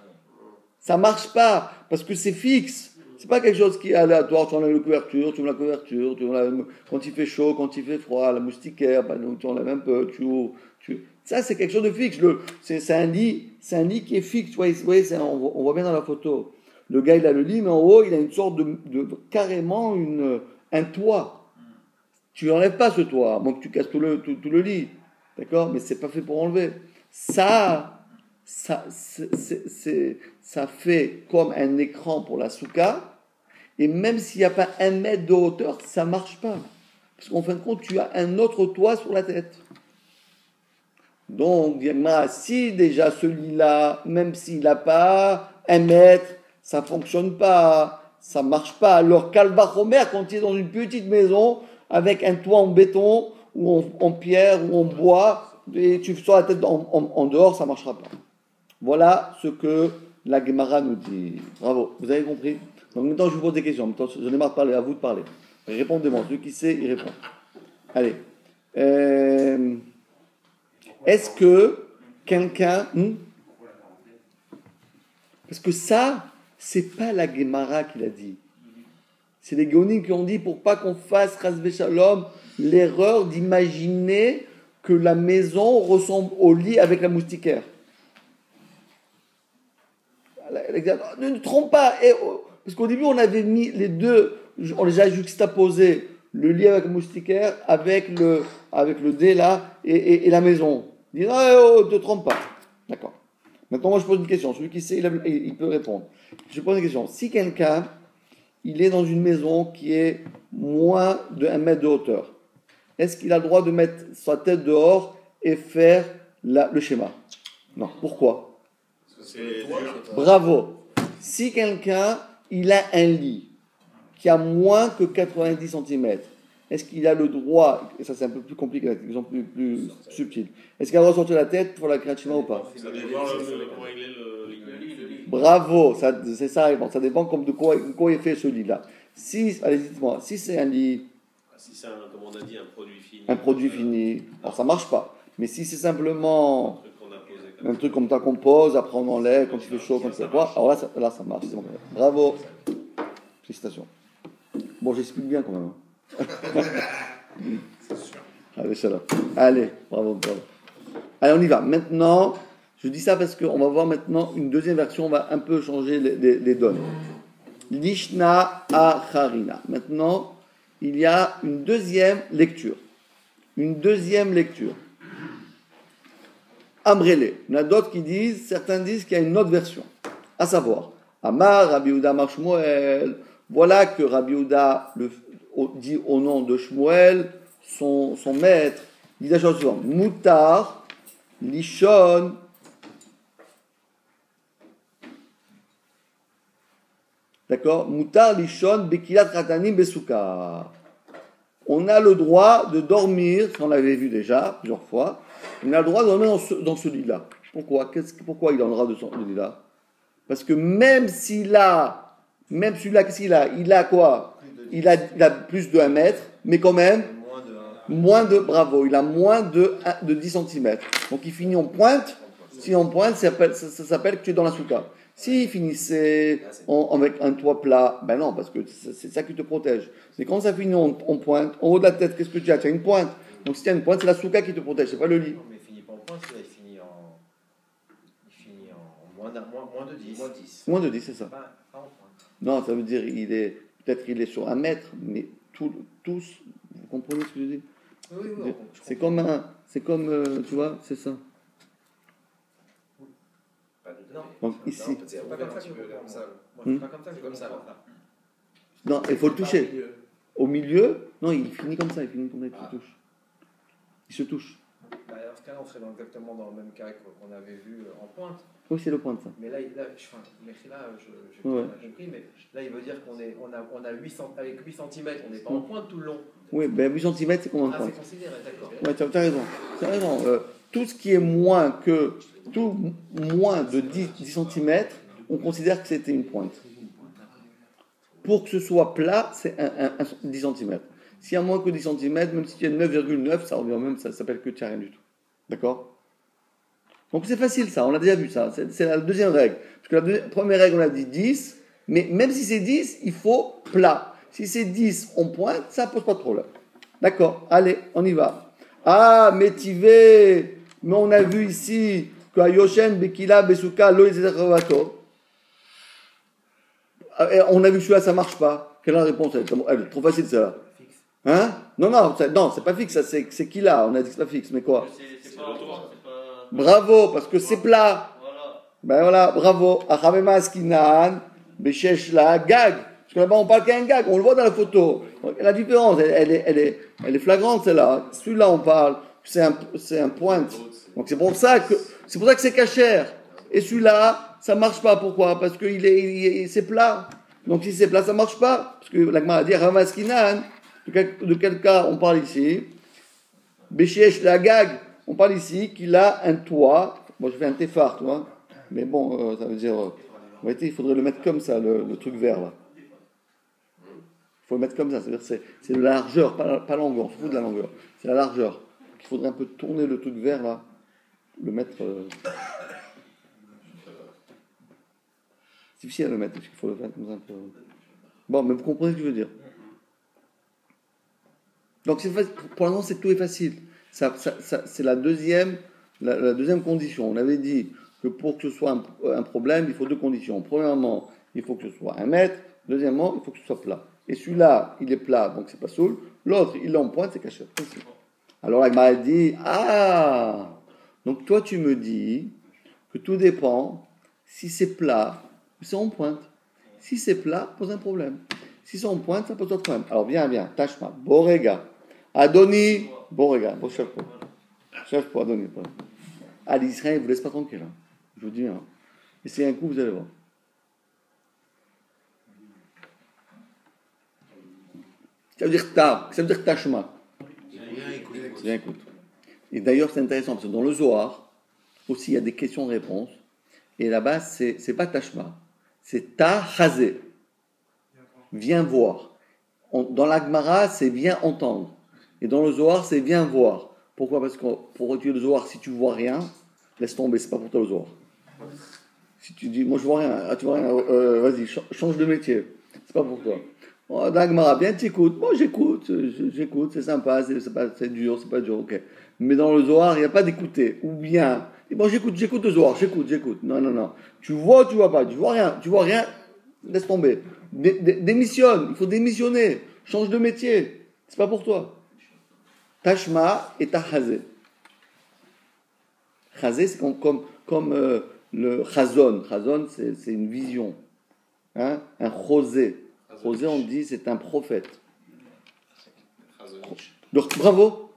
Speaker 1: Ça marche pas, parce que c'est fixe. C'est pas quelque chose qui est aléatoire. Tu enlèves la couverture, tu mets la couverture, quand il fait chaud, quand il fait froid, la moustiquaire, tu enlèves un peu, Ça, c'est quelque chose de fixe. C'est un lit qui est fixe. Vous voyez, on voit bien dans la photo. Le gars, il a le lit, mais en haut, il a une sorte carrément un toit. Tu n'enlèves pas ce toit, à moins que tu casses tout le lit. D'accord? Mais c'est pas fait pour enlever. Ça fait comme un écran pour la souka. Et même s'il n'y a pas 1 mètre de hauteur, ça ne marche pas. Parce qu'en fin de compte, tu as un autre toit sur la tête. Donc, si déjà ce lit-là, même s'il n'a pas 1 mètre, ça ne fonctionne pas, ça ne marche pas. Alors, Calvachomer, quand tu es dans une petite maison, avec un toit en béton, ou en pierre, ou en bois, et tu sors la tête en dehors, ça ne marchera pas. Voilà ce que la Gemara nous dit. Bravo, vous avez compris? Donc maintenant, je vous pose des questions. Maintenant, j'en ai marre de parler, à vous de parler. Répondez-moi. Celui qui sait, il répond. Allez. Est-ce que quelqu'un... Parce que ça, c'est pas la Gemara qui l'a dit. C'est les Géonim qui ont dit pour pas qu'on fasse, Chasvé Shalom, l'erreur d'imaginer que la maison ressemble au lit avec la moustiquaire. Ne trompe pas. Parce qu'au début, on avait mis les deux, on les a juxtaposés, le lit avec le moustiquaire, avec le dé là, et la maison. Il dit non, ne te trompe pas. D'accord. Maintenant, moi, je pose une question. Celui qui sait, il peut répondre. Je pose une question. Si quelqu'un, il est dans une maison qui est moins de 1 mètre de hauteur, est-ce qu'il a le droit de mettre sa tête dehors et faire le schéma? Non. Pourquoi? Bravo. Si quelqu'un, il a un lit qui a moins que 90 cm, est-ce qu'il a le droit, et ça c'est un peu plus compliqué, une question plus subtile, est-ce qu'il a le droit de sortir la tête pour la Kriyat ou pas?
Speaker 6: Ça dépend comment il est le lit.
Speaker 1: Bravo, c'est ça la réponse. Ça dépend de quoi il fait ce lit-là. Allez, dites-moi, si c'est un lit...
Speaker 6: Si c'est, comme on a dit,
Speaker 1: un produit fini, alors ça marche pas. Mais si c'est simplement... un truc comme ça qu'on pose, après on enlève, quand il fait chaud, quand il fait froid, alors là ça marche. Bon. Bravo. Félicitations. Bon, j'explique bien quand même.
Speaker 6: C'est sûr.
Speaker 1: Allez, shalom. Allez, bravo. Allez, on y va. Maintenant, je dis ça parce qu'on va voir maintenant une deuxième version, on va un peu changer les données. Lishna Acharina. Maintenant, il y a une deuxième lecture. Amrele. Il y en a d'autres qui disent, certains disent qu'il y a une autre version. À savoir, Amar, Rabbi Yehuda, Amar Shmuel. Voilà que Rabbi Yehuda dit au nom de Shmuel, son maître, il dit la chose suivante. Moutar, Lishon. D'accord? Moutar, Lishon, Bekilat, Ratanim, Besuka. On a le droit de dormir, ça on l'avait vu déjà plusieurs fois, on a le droit de dormir dans ce lit-là. Pourquoi il a le droit de ce lit-là? Parce que même celui-là, qu'est-ce qu'il a? Il a quoi? Il a plus de 1 mètre, mais quand même, il a moins de 10 cm. Donc il finit en pointe. Si en pointe, ça s'appelle que tu es dans la souka. S'il finissait avec un toit plat, ben non, parce que c'est ça qui te protège. Mais quand ça finit en pointe, en haut de la tête, qu'est-ce que tu as? Tu as une pointe. Donc si tu as une pointe, c'est la souka qui te protège, c'est pas le lit.
Speaker 3: Non, mais il finit pas en pointe, il finit en moins de 10.
Speaker 1: Moins de 10, c'est ça.
Speaker 3: Pas en pointe.
Speaker 1: Non, ça veut dire peut-être qu'il est sur 1 mètre, mais tous, vous comprenez ce que je dis?
Speaker 3: Oui,
Speaker 1: c'est comme, tu vois, c'est ça.
Speaker 3: non,
Speaker 1: Donc ici.
Speaker 3: C'est pas comme ça que je comprends ça. Moi,
Speaker 1: Hmm.
Speaker 3: c'est pas comme ça que je
Speaker 6: Comme ça,
Speaker 3: comprends ça.
Speaker 1: Non, il faut le toucher. Au milieu, non, il finit comme ça, il se touche. Il se touche.
Speaker 3: Bah, dans ce cas-là, on serait exactement dans le même cas qu'on avait vu en pointe.
Speaker 1: Oui, c'est le point de ça.
Speaker 3: Mais là, j'ai
Speaker 1: Ouais.
Speaker 3: pas compris, mais là, il veut dire qu'on a 800, avec 8 cm, on n'est pas en pointe tout le long.
Speaker 1: Oui, ben 8 cm, c'est combien de
Speaker 3: Ah,
Speaker 1: points?
Speaker 3: c'est considéré, d'accord.
Speaker 1: Ouais, tu as raison. T'as raison. Tout ce qui est moins de 10 cm, on considère que c'était une pointe. Pour que ce soit plat, c'est 10 cm. S'il y a moins que 10 cm, même si tu as 9,9, ça revient même, ça s'appelle que tu n'as rien du tout. D'accord? Donc c'est facile ça, on a déjà vu ça. C'est la deuxième règle. Parce que la première règle, on a dit 10, mais même si c'est 10, il faut plat. Si c'est 10, on pointe, ça ne pose pas de problème. D'accord, allez, on y va. Ah, métivé, mais on a vu ici que Yoshen, Bekila, Besuka, Lo, on a vu que celui-là, ça ne marche pas. Quelle est la réponse? Elle est trop facile, celle-là. Hein? Non, c'est pas fixe, ça, c'est qui là? On a dit que c'est pas fixe, mais quoi?
Speaker 4: C'est pas retour, c'est pas.
Speaker 1: Bravo, parce que c'est plat.
Speaker 4: Voilà.
Speaker 1: Ben voilà, bravo. Achamema Askinan, Beshesh la gag. Parce que là-bas, on parle qu'un gag, on le voit dans la photo. La différence, elle est flagrante, celle-là. Celui-là, on parle, c'est un pointe. Donc c'est pour ça que c'est cachère. Et celui-là, ça marche pas. Pourquoi? Parce que c'est plat. Donc si c'est plat, ça marche pas. Parce que la Gemara a dit Achamema Askinan. De quel cas on parle ici? Beshesh la gag. On parle ici qu'il a un toit. Moi, je fais un téphar, tu vois. Mais bon, ça veut dire. En réalité, il faudrait le mettre comme ça, le truc vert là. Il faut le mettre comme ça. C'est-à-dire c'est de la largeur, pas longueur. On se fout de la longueur. C'est la largeur. Donc, il faudrait un peu tourner le truc vert là. Le mettre. C'est difficile à le mettre. Parce qu'il faut le faire comme ça un peu. Bon, mais vous comprenez ce que je veux dire. Donc, pour l'instant, tout est facile. C'est la deuxième condition. On avait dit que pour que ce soit un problème, il faut deux conditions. Premièrement, il faut que ce soit 1 mètre. Deuxièmement, il faut que ce soit plat. Et celui-là, il est plat, donc c'est pas soul. L'autre, il est en pointe, c'est caché. Alors la Gemara dit, donc toi tu me dis que tout dépend si c'est plat ou c'est en pointe. Si c'est plat, pose un problème. Si c'est en pointe, ça pose pas de problème. Alors viens, Tashma, Borega, Adoni, Borega, bon chef pour Adoni. Ah, l'Israël ne vous laisse pas tranquille. Hein. Je vous dis, hein. Essayez un coup, vous allez voir. Ça veut dire Tashma. Bien, écoute. Et d'ailleurs, c'est intéressant parce que dans le Zohar, aussi, il y a des questions-réponses. Et là-bas, c'est pas Tashma, c'est Ta-Chazé. Viens voir. Dans la Gemara, c'est viens entendre. Et dans le Zohar, c'est viens voir. Pourquoi? Parce que pour étudier le Zohar, si tu vois rien, laisse tomber, c'est pas pour toi le Zohar. Si tu dis, moi je vois rien, tu vois rien, vas-y, change de métier. C'est pas pour toi. Oh, dans la Gemara, bien t'écoutes. Moi j'écoute, c'est sympa, c'est dur, c'est pas dur, ok. Mais dans le Zohar, il n'y a pas d'écouter. Ou bien, bon, j'écoute le Zohar, j'écoute. Non. Tu vois ou tu vois pas? Tu vois rien, laisse tomber. Démissionne, il faut démissionner. Change de métier. C'est pas pour toi. Tashma et Tahazé. Chazé, c'est comme le chazon. Chazon, c'est une vision. Hein? Un chosé. Chosé, on dit, c'est un prophète. Donc, bravo.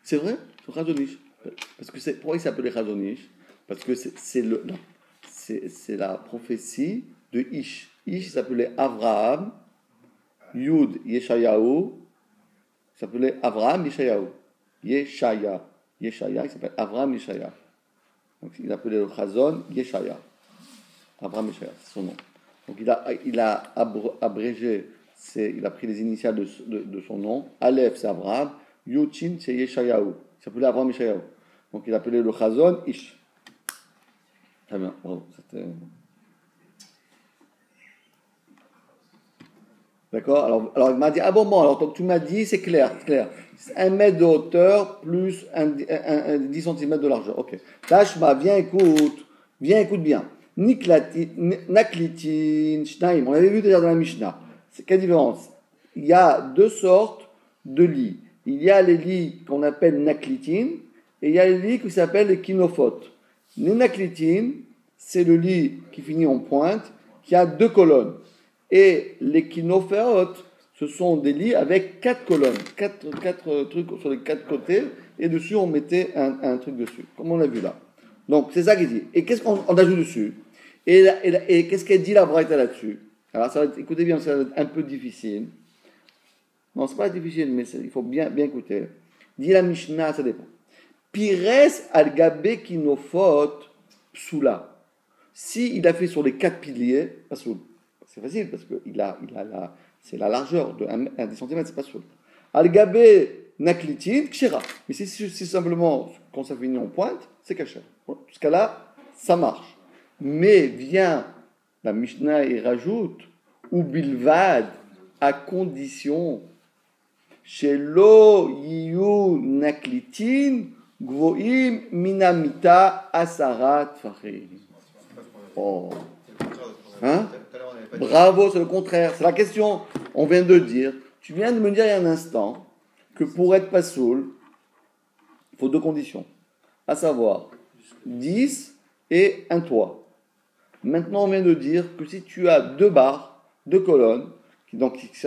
Speaker 1: C'est vrai, c'est chazonish. Parce que pourquoi il s'appelait chazonish? Parce que c'est la prophétie de Ish. Ish, il s'appelait Avraham. Yud, Yeshayahu. Il s'appelait Avraham, Yeshayahu. Yeshaya, il s'appelle Avraham Yeshaya. Donc il appelait le Chazon Yeshaya. Avraham Yeshaya, c'est son nom. Donc il a abrégé, il a pris les initiales de son nom. Aleph, c'est Avraham. Yuchin, c'est Yeshayahu. Il s'appelait Avraham Yeshayahu. Donc il appelait le Chazon Ish. Très bien, bravo. D'accord? Alors il m'a dit, alors donc tu m'as dit, c'est clair. 1 mètre de hauteur plus 10 cm de largeur. Ok. Tashma, viens écoute bien. Naklitin, Shnaim. On l'avait vu déjà dans la Mishnah. Quelle différence? Il y a deux sortes de lits. Il y a les lits qu'on appelle naklitin et il y a les lits qui s'appellent les kinophotes. Les naklitin, c'est le lit qui finit en pointe, qui a 2 colonnes. Et les kinoféot, ce sont des lits avec 4 colonnes, 4 trucs sur les 4 côtés, et dessus on mettait un truc dessus, comme on l'a vu là. Donc c'est ça qu'il dit. Et qu'est-ce qu'on ajoute dessus? Et qu'est-ce qu'elle dit la Braïta là-dessus? Alors ça va être, écoutez bien, ça va être un peu difficile. Non, c'est pas difficile, mais il faut bien écouter. Dit la Mishnah, ça dépend. Pires al gabe kinofot psula. Si il a fait sur les 4 piliers, pas soul. C'est facile parce que c'est la largeur de 10 cm, c'est pas soul. Al gabe naklitin kshira. Mais si c'est simplement quand ça finit en pointe, c'est kasher. Jusqu'à là, ça marche. Mais vient la Mishnah et rajoute ou bilvad à condition shelo yiyu naklitin gvoim minamita asarat fachim. Oh. Hein? Bravo, c'est le contraire. C'est la question. On vient de dire. Tu viens de me dire il y a un instant que pour être pasoul, il faut 2 conditions. À savoir 10 et un toit. Maintenant, on vient de dire que si tu as 2 barres, 2 colonnes,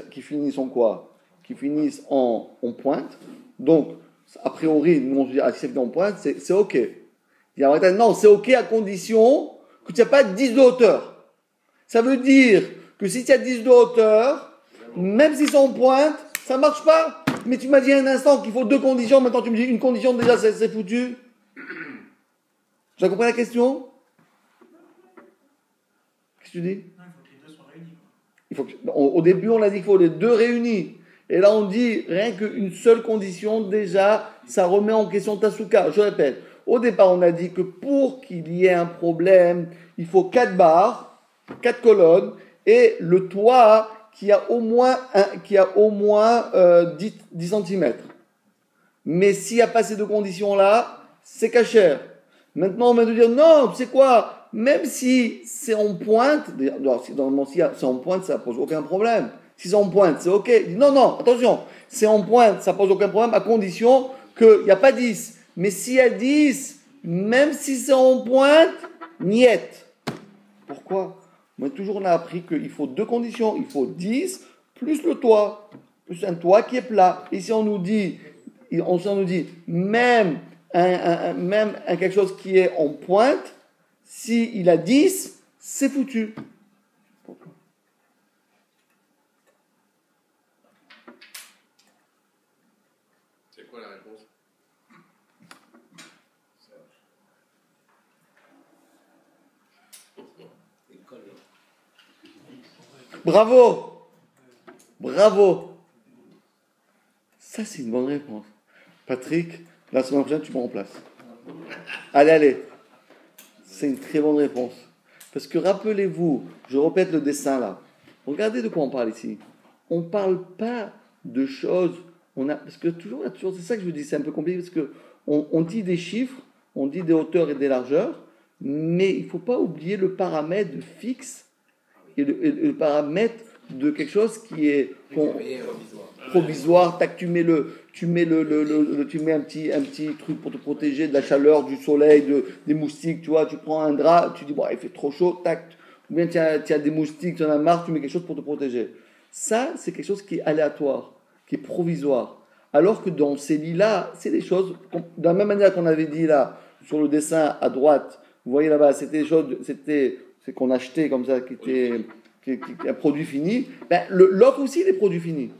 Speaker 1: qui finissent en quoi? Qui finissent en pointe. Donc, a priori, nous on se dit, si c'est en pointe, c'est OK. Il y a, non, c'est OK à condition que tu n'as pas 10 de hauteur. Ça veut dire que si tu as 10 de hauteur, même s'ils sont en pointe, ça ne marche pas. Mais tu m'as dit un instant qu'il faut 2 conditions, maintenant tu me dis une condition, déjà c'est foutu. Tu as compris la question? Qu'est-ce que tu dis?
Speaker 2: Non, il faut que les deux soient réunis.
Speaker 1: Au début, on a dit qu'il faut les 2 réunis. Et là, on dit rien qu'une seule condition, déjà, ça remet en question Tasuka. Je répète, au départ, on a dit que pour qu'il y ait un problème, il faut 4 barres, 4 colonnes, et le toit qui a au moins 10 cm. Mais s'il n'y a pas ces 2 conditions-là, c'est kasher. Maintenant, on vient de dire, non, tu sais quoi, même si c'est en pointe, normalement, si c'est en pointe, ça ne pose aucun problème. Si c'est en pointe, c'est OK. Il dit, non, attention, c'est en pointe, ça ne pose aucun problème, à condition qu'il n'y a pas 10. Mais s'il y a 10, même si c'est en pointe, niet. Pourquoi? Moi, toujours, on a appris qu'il faut 2 conditions. Il faut 10 plus le toit. Plus un toit qui est plat. Ici, on nous dit même quelque chose qui est en pointe, s'il a 10, c'est foutu. Pourquoi?
Speaker 6: C'est quoi la réponse?
Speaker 1: Bravo. Ça, c'est une bonne réponse. Patrick, la semaine prochaine, tu me remplaces. Allez. C'est une très bonne réponse. Parce que rappelez-vous, je répète le dessin là. Regardez de quoi on parle ici. On ne parle pas de choses. Parce que toujours, c'est ça que je vous dis, c'est un peu compliqué. Parce qu'on dit des chiffres, on dit des hauteurs et des largeurs, mais il ne faut pas oublier le paramètre fixe et le paramètre de quelque chose qui est provisoire. Tac, tu mets un petit truc pour te protéger de la chaleur, du soleil, des moustiques, tu vois, tu prends un drap, tu dis bon, il fait trop chaud, tac, ou bien tu as des moustiques, tu en as marre, tu mets quelque chose pour te protéger. Ça, c'est quelque chose qui est aléatoire, qui est provisoire. Alors que dans ces lits-là, c'est des choses, de la même manière qu'on avait dit là, sur le dessin à droite, vous voyez là-bas, c'était des choses, c'est qu'on achetait comme ça, qui était un produit fini. Ben, l'autre aussi, il est produit fini.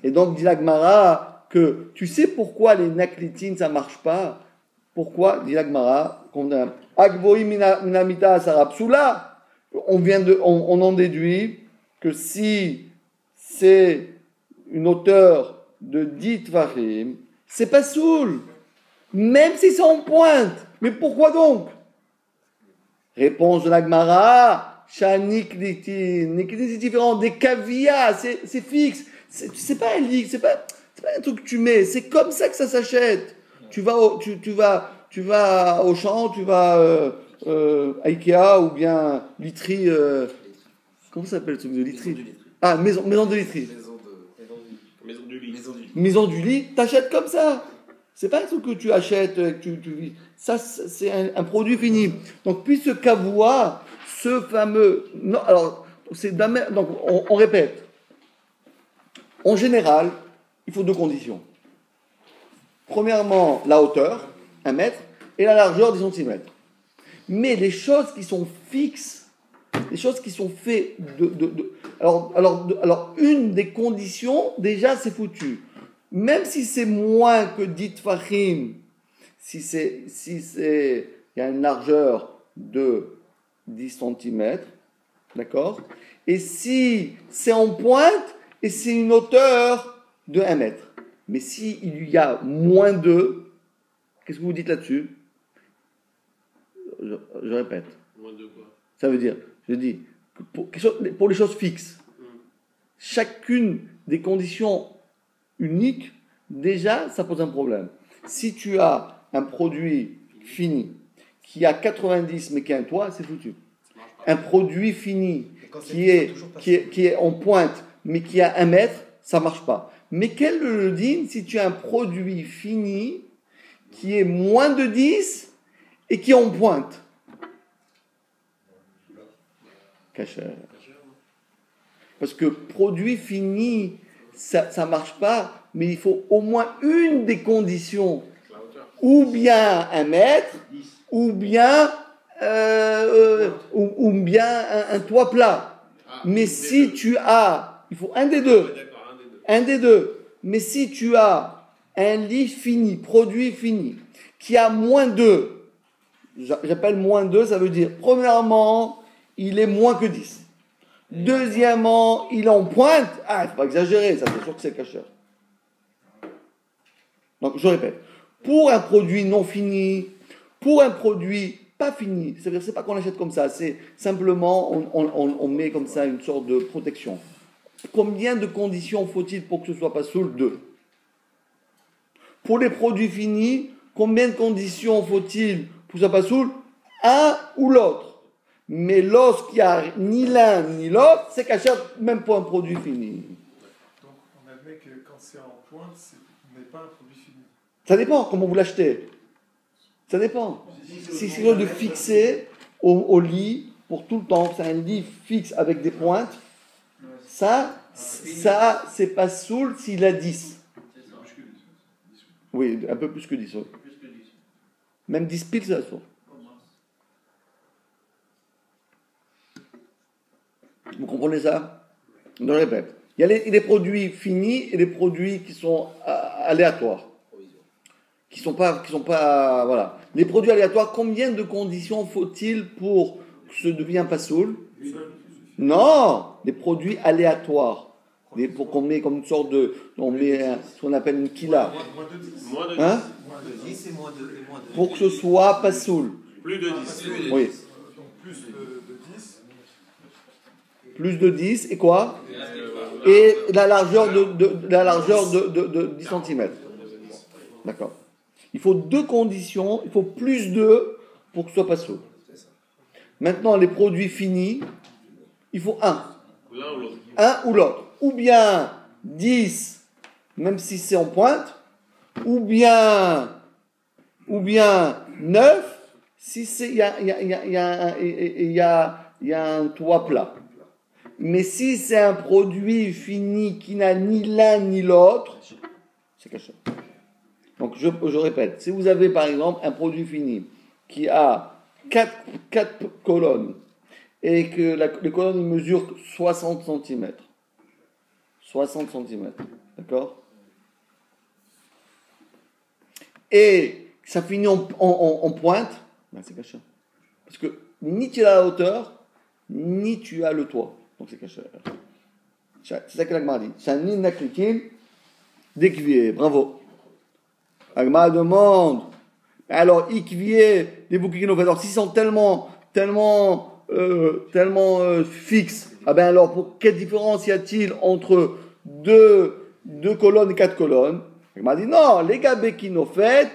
Speaker 1: Et donc, dit la Gemara, que tu sais pourquoi les naklitines, ça ne marche pas? Pourquoi, dit la Gemara, Agvoi minamita sarapsula, on en déduit que si c'est une hauteur de 10 tvarim, c'est pas soul, même si c'est en pointe. Mais pourquoi donc? Réponse de la Gemara, shaniklitin, c'est différent, des cavias, c'est fixe. C'est pas un lit, c'est pas un truc que tu mets, c'est comme ça que ça s'achète. Tu vas au champ, tu vas à Ikea ou bien literie, comment ça s'appelle le truc de literie? Ah, maison de literie.
Speaker 6: Maison du lit.
Speaker 1: Maison du lit, t'achètes comme ça. C'est pas un truc que tu achètes, ça c'est un produit fini. Donc puisque Kavua, ce fameux, non, alors c'est donc on répète. En général, il faut deux conditions. Premièrement, la hauteur, 1 mètre, et la largeur, 10 centimètres. Mais les choses qui sont fixes, les choses qui sont faites alors, une des conditions, déjà, c'est foutu. Même si c'est moins que 10 tfachim, il y a une largeur de 10 centimètres, d'accord? Et si c'est en pointe, et c'est une hauteur de 1 mètre. Mais s'il y a moins 2, qu'est-ce que vous dites là-dessus? Je répète.
Speaker 6: Moins de quoi?
Speaker 1: Ça veut dire, je dis, que pour les choses fixes, chacune des conditions uniques, déjà, ça pose un problème. Si tu as un produit fini qui a 90 mais qui a un toit, c'est foutu. Un produit fini qui est en pointe mais qui a 1 mètre, ça ne marche pas. Mais quel le dit si tu as un produit fini qui est moins de 10 et qui est en pointe? Kasher. Parce que produit fini, ça ne marche pas, mais il faut au moins une des conditions. Ou bien 1 mètre, ou bien un toit plat. Mais si tu as, il faut un des deux. Un des deux. Mais si tu as un lit fini, produit fini, qui a moins 2, j'appelle moins 2, ça veut dire, premièrement, il est moins que 10. Deuxièmement, il est en pointe. Ah, il ne faut pas exagérer, ça c'est sûr que c'est cacheur. Donc, je répète, pour un produit non fini, pour un produit pas fini, c'est-à-dire c'est pas qu'on l'achète comme ça, c'est simplement on met comme ça une sorte de protection. Combien de conditions faut-il pour que ce soit pas soul? 2. Pour les produits finis, combien de conditions faut-il pour que ce soit pas soul? Un ou l'autre. Mais lorsqu'il n'y a ni l'un ni l'autre, c'est caché même pour un produit fini.
Speaker 7: Donc on admet que quand c'est en pointe, ce n'est pas un produit fini.
Speaker 1: Ça dépend comment vous l'achetez. Ça dépend. Si c'est quelque chose de fixé au lit pour tout le temps, c'est un lit fixe avec des pointes, ça c'est pas soul s'il a 10. Oui, un peu plus que 10. Même 10 piles, c'est la source. Vous comprenez ça? Je répète. Il y a les produits finis et les produits qui sont aléatoires. Qui sont pas, voilà. Les produits aléatoires, combien de conditions faut-il pour que ce devienne pas soul? Non, des produits aléatoires. Pour qu'on met comme une sorte de, on met ce qu'on appelle une kila.
Speaker 6: Moins de 10.
Speaker 1: Hein?
Speaker 3: Moins de 10 et moins de.
Speaker 1: Pour que ce soit pas soul.
Speaker 6: Plus de 10.
Speaker 1: Oui.
Speaker 7: Donc plus de 10.
Speaker 1: Plus de 10 et quoi? Et la largeur de 10 cm. D'accord. Il faut 2 conditions, il faut plus 2 pour que ce soit pas soul. Maintenant, les produits finis, il faut 1.
Speaker 6: L'un ou l'autre.
Speaker 1: Un ou l'autre. Ou bien 10, même si c'est en pointe, ou bien 9, si c'est il y a un toit plat. Mais si c'est un produit fini qui n'a ni l'un ni l'autre, c'est caché. Donc je répète, si vous avez par exemple un produit fini qui a 4 colonnes et que les colonnes mesurent 60 cm. 60 cm, d'accord? Et ça finit en pointe, ben c'est caché. Parce que ni tu as la hauteur, ni tu as le toit. Donc c'est caché. C'est ça que l'Agma dit. C'est un inaklikin d'équivier. Bravo. L'Agma demande. Alors, ikvier, des bouquins, alors s'ils sont tellement fixes, ah ben alors, pour quelle différence y a-t-il entre deux colonnes et 4 colonnes? Il m'a dit non, les gabékinofet,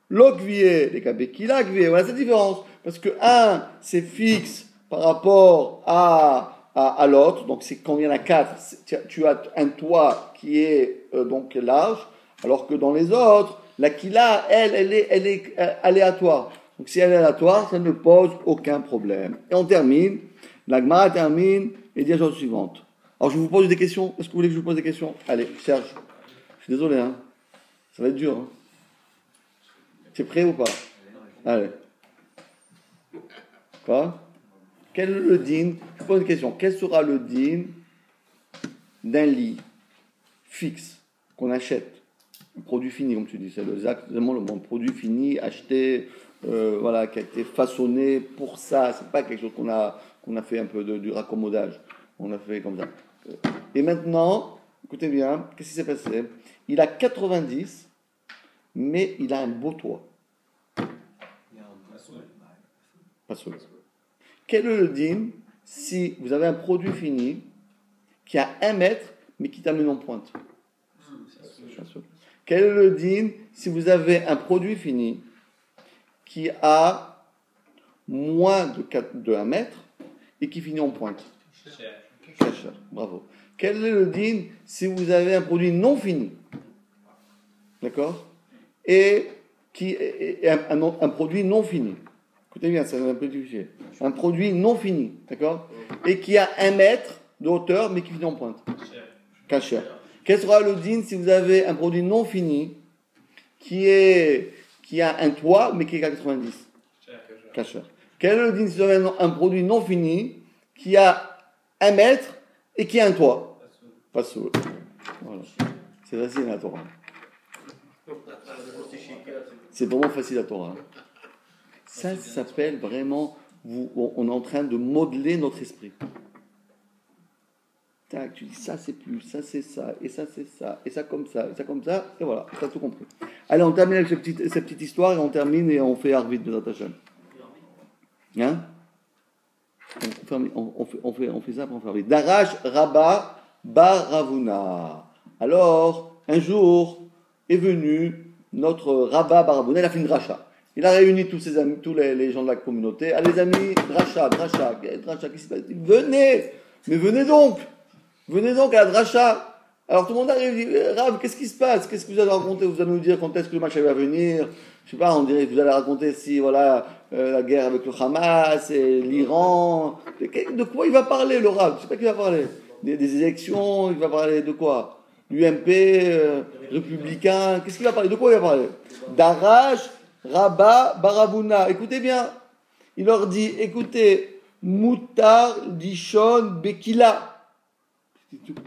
Speaker 1: l'okvier, les gabékinakvier, voilà cette différence. Parce que un, c'est fixe par rapport à l'autre, donc c'est quand il y en a 4, tu as un toit qui est donc large, alors que dans les autres, La kila, elle est aléatoire. Donc si elle est aléatoire, ça ne pose aucun problème. Et on termine. La Gemara termine et dit la chose suivante. Alors je vous pose des questions. Est-ce que vous voulez que je vous pose des questions? Allez, Serge. Je suis désolé, hein. Ça va être dur. Hein. Tu es prêt ou pas? Allez. Quoi? Quel est le din? Je vous pose une question. Quel sera le din d'un lit fixe qu'on achète? Un produit fini, comme tu dis. C'est exactement le bon produit fini, acheté, voilà, qui a été façonné pour ça. C'est pas quelque chose qu'on a fait un peu du raccommodage. On a fait comme ça. Et maintenant, écoutez bien, qu'est-ce qui s'est passé? Il a 90, mais il a un beau toit. Pas seul. Quel est le din si vous avez un produit fini qui a 1 mètre, mais qui t'amène en pointe? Quel est le din si vous avez un produit fini qui a moins de 1 mètre et qui finit en pointe? Cher. Bravo. Quel est le din si vous avez un produit non fini? D'accord? Et un produit non fini. Écoutez bien, c'est un peu difficile. Un produit non fini, d'accord? Et qui a 1 mètre de hauteur, mais qui finit en pointe. Cher. Quel sera le din si vous avez un produit non fini qui a un toit, mais qui est à 90? Cher. Quel est le din si vous avez un produit non fini qui a 1 mètre et qui a un toit? Pas soul. Voilà. C'est facile la Torah. C'est vraiment facile la Torah. Ça s'appelle vraiment, on est en train de modeler notre esprit. Tac, tu dis ça c'est plus, ça c'est ça, et ça c'est ça, et ça comme ça, et ça comme ça, et voilà, tu as tout compris. Allez, on termine avec cette petite histoire, et on termine et on fait Arvit de Natachan. Hein? On fait ça pour faire Arvit. Darash Rabba Bar Ravuna. Alors, un jour est venu notre Rabba Bar Ravuna, il a fait une dracha. Il a réuni tous ses amis, tous les gens de la communauté. Ah, les amis, dracha, qu'est-ce qui se passe? Venez, mais venez donc à la dracha. Alors tout le monde arrive, dit, Rav, qu'est-ce qui se passe? Qu'est-ce que vous allez raconter? Vous allez nous dire quand est-ce que le match va venir? Je sais pas, on dirait que vous allez raconter si, voilà, la guerre avec le Hamas et l'Iran. De quoi il va parler, le Rav? Je sais pas qui va parler. Des élections, il va parler de quoi? L'UMP, républicain, qu'est-ce qu'il va parler? De quoi il va parler? Darash, Rabba, Barabuna. Écoutez bien. Il leur dit, écoutez, Moutar, Dishon, Bekila.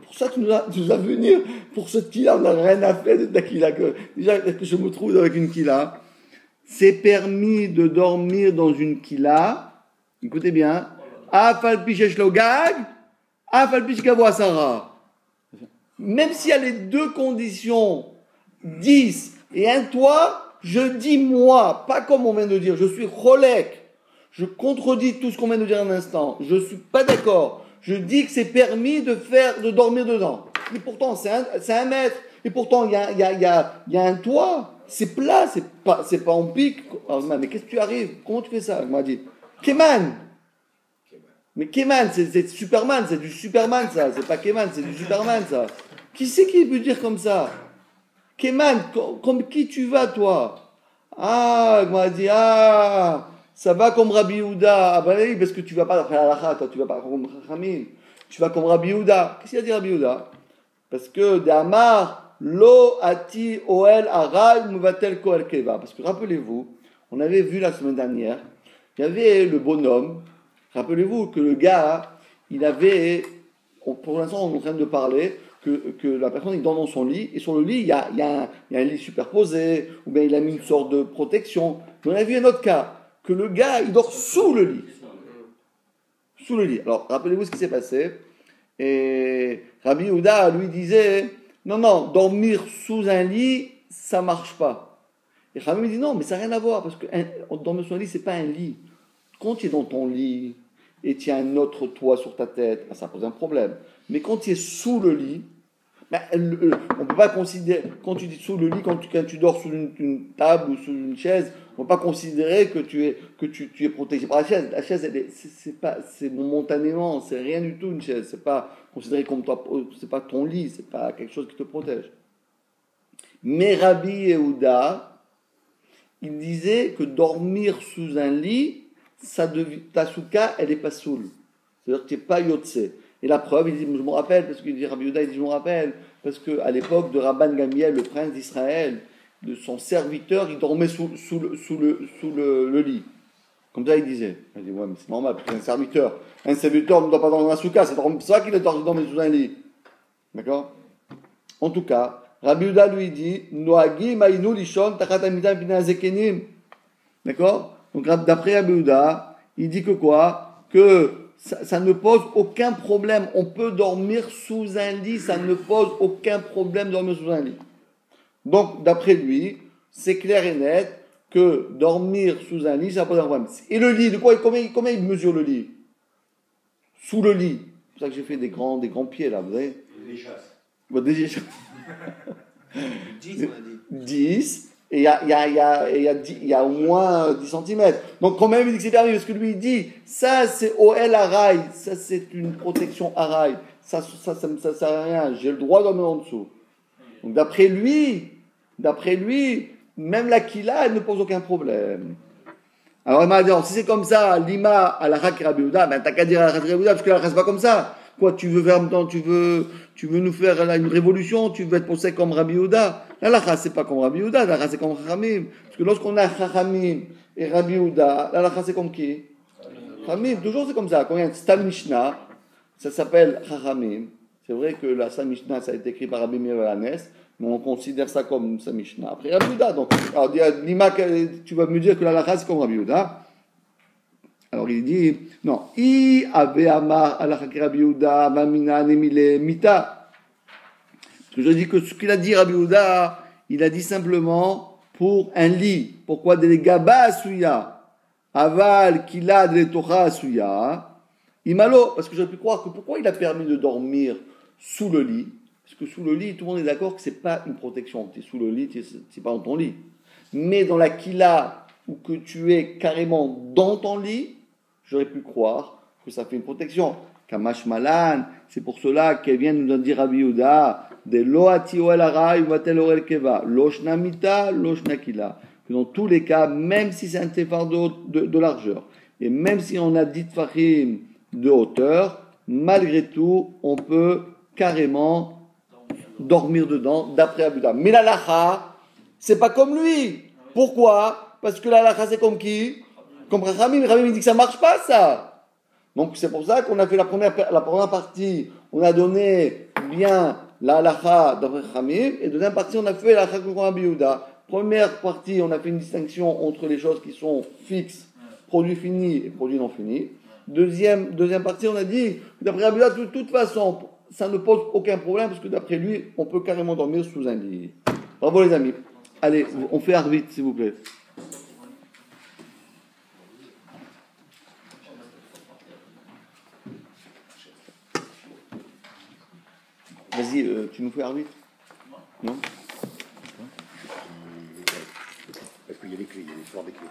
Speaker 1: Pour ça, tu nous as venir. Pour ce kila, on n'a rien à faire de la kila. Déjà, que je me trouve avec une kila. C'est permis de dormir dans une kila. Écoutez bien. Afalpi sheshlogag, afalpi shkavoasara. Même s'il y a les deux conditions, 10 et un toit, je dis moi, pas comme on vient de dire, je suis cholek. Je contredis tout ce qu'on vient de dire un instant. Je suis pas d'accord. Je dis que c'est permis de dormir dedans. Et pourtant, c'est un mètre. Et pourtant, il y a un toit. C'est plat, c'est pas en pic. Alors, mais qu'est-ce que tu arrives? Comment tu fais ça? Il m'a dit, Keman. Mais Keman, c'est Superman, c'est du Superman ça. C'est pas Keman, c'est du Superman ça. Qui c'est qui peut dire comme ça? Keman, comme qui tu vas toi? Ah, il m'a dit, ça va comme Rabbi Yehuda. Ah ben oui, parce que tu vas pas après l'halakha, toi, tu vas pas comme Chachamim. Tu vas comme Rabbi Yehuda. Qu'est-ce qu'il a dit Rabbi Yehuda? Parce que d'Amar, lo ati oel aral muvatel koel keva. Parce que rappelez-vous, on avait vu la semaine dernière, il y avait le bonhomme. Rappelez-vous que le gars, il avait, pour l'instant on est en train de parler, que la personne il dort dans son lit, et sur le lit il y a un lit superposé, ou bien il a mis une sorte de protection. On a vu un autre cas, que le gars il dort sous le lit. Sous le lit. Alors rappelez-vous ce qui s'est passé. Et Rabbi Yehuda lui disait, non, dormir sous un lit, ça marche pas. Et Rabbi me dit non, mais ça n'a rien à voir, parce que dormir sous un lit, c'est pas un lit. Quand tu es dans ton lit et tu as un autre toit sur ta tête, ça pose un problème. Mais quand tu es sous le lit, on ne peut pas considérer, quand tu dis sous le lit, quand tu dors sous une table ou sous une chaise, on ne peut pas considérer que tu es protégé par la chaise. La chaise, c'est momentanément, c'est rien du tout une chaise. C'est pas considéré comme toi, c'est pas ton lit, c'est pas quelque chose qui te protège. Mais Rabbi Yehuda, il disait que dormir sous un lit, ta souka, elle n'est pas soule. C'est-à-dire que tu n'es pas yotse. Et la preuve, il dit, je me rappelle, parce qu'il dit, Rabbi Yehuda, il dit, je me rappelle, parce qu'à l'époque de Rabban Gamiel, le prince d'Israël, de son serviteur, il dormait sous le lit. Comme ça, il disait. Il dit, ouais, mais c'est normal, parce qu'un serviteur ne doit pas dormir dans la souka, c'est pour ça qu'il dormait sous un lit. D'accord? En tout cas, Rabbi Yehuda lui dit, Noagi ma'inu lishon tachat amida b'nei hazekenim. D'accord? Donc, d'après Rabbi Yehuda, il dit que quoi? Que ça ne pose aucun problème. On peut dormir sous un lit, ça ne pose aucun problème de dormir sous un lit. Donc, d'après lui, c'est clair et net que dormir sous un lit, ça pose un problème. Et le lit, de quoi, combien il mesure le lit? Sous le lit. C'est pour ça que j'ai fait des grands pieds là, vous voyez?
Speaker 5: Les chasses.
Speaker 1: Bon, des échasses.
Speaker 3: 10, on a dit.
Speaker 1: 10. Et il y a au moins 10 cm. Donc quand même, il dit que c'est permis, parce que lui, il dit, ça c'est OL Araï, ça c'est une protection Araï, ça sert à rien, j'ai le droit d'en mettre en dessous. Donc d'après lui, même la Kila, elle ne pose aucun problème. Alors il m'a dit, si c'est comme ça, Lima à la Rabbi Yehuda, ben t'as qu'à dire à la Rabbi Yehuda, parce que la c'est pas comme ça. Quoi, tu veux nous faire là, une révolution, tu veux être pensé comme Rabbi Yehuda. La lacha, c'est pas comme Rabbi Yehuda, la lacha, c'est comme Chachamim. Parce que lorsqu'on a Chachamim et Rabbi Yehuda, la lacha, c'est comme qui? Chachamim, toujours c'est comme ça. Quand il y a un Stam Mishnah, ça s'appelle Chachamim. C'est vrai que la Stam Mishnah, ça a été écrit par Rabbi Meir Alanes, mais on considère ça comme Stam Mishnah. Après Rabbi Yehuda, donc, alors, Lima, tu vas me dire que la lacha, c'est comme Rabbi Yehuda. Alors il dit, non, I avait amar ala Rabbi Yehuda, mamina nemile mita. Parce que je dis que ce qu'il a dit Rabbi Yehuda, il a dit simplement pour un lit. Pourquoi des gaba asuya, aval kila de tocha asuya, imalo. Parce que j'aurais pu croire que pourquoi il a permis de dormir sous le lit? Parce que sous le lit, tout le monde est d'accord que c'est pas une protection. Tu es sous le lit, c'est pas dans ton lit. Mais dans la kila, où que tu es carrément dans ton lit, j'aurais pu croire que ça fait une protection. Kamash Malan, c'est pour cela qu'elle vient nous dire Rabbi Yehuda, de loati oel arai vatel orel keva, loshna mita, loshna kila. Que dans tous les cas, même si c'est un tefar de largeur, et même si on a dit tfachim de hauteur, malgré tout, on peut carrément dormir dedans, d'après Rabbi Yehuda. Mais la lacha, c'est pas comme lui. Pourquoi? Parce que la lacha, c'est comme qui? Comme Chachamim, Chachamim dit que ça ne marche pas, ça. Donc c'est pour ça qu'on a fait la première partie, on a donné bien la halacha d'après Chachamim, et deuxième partie, on a fait la halacha comme Rabbi Yehuda. Première partie, on a fait une distinction entre les choses qui sont fixes, produits finis et produits non finis. Deuxième partie, on a dit, d'après Rabbi Yehuda, de toute façon, ça ne pose aucun problème, parce que d'après lui, on peut carrément dormir sous un lit. Bravo les amis. Allez, on fait arbitre, s'il vous plaît. Vas-y, tu nous fais arbitre? Non?
Speaker 5: Parce qu'il y a les clés, il y a l'histoire des clés.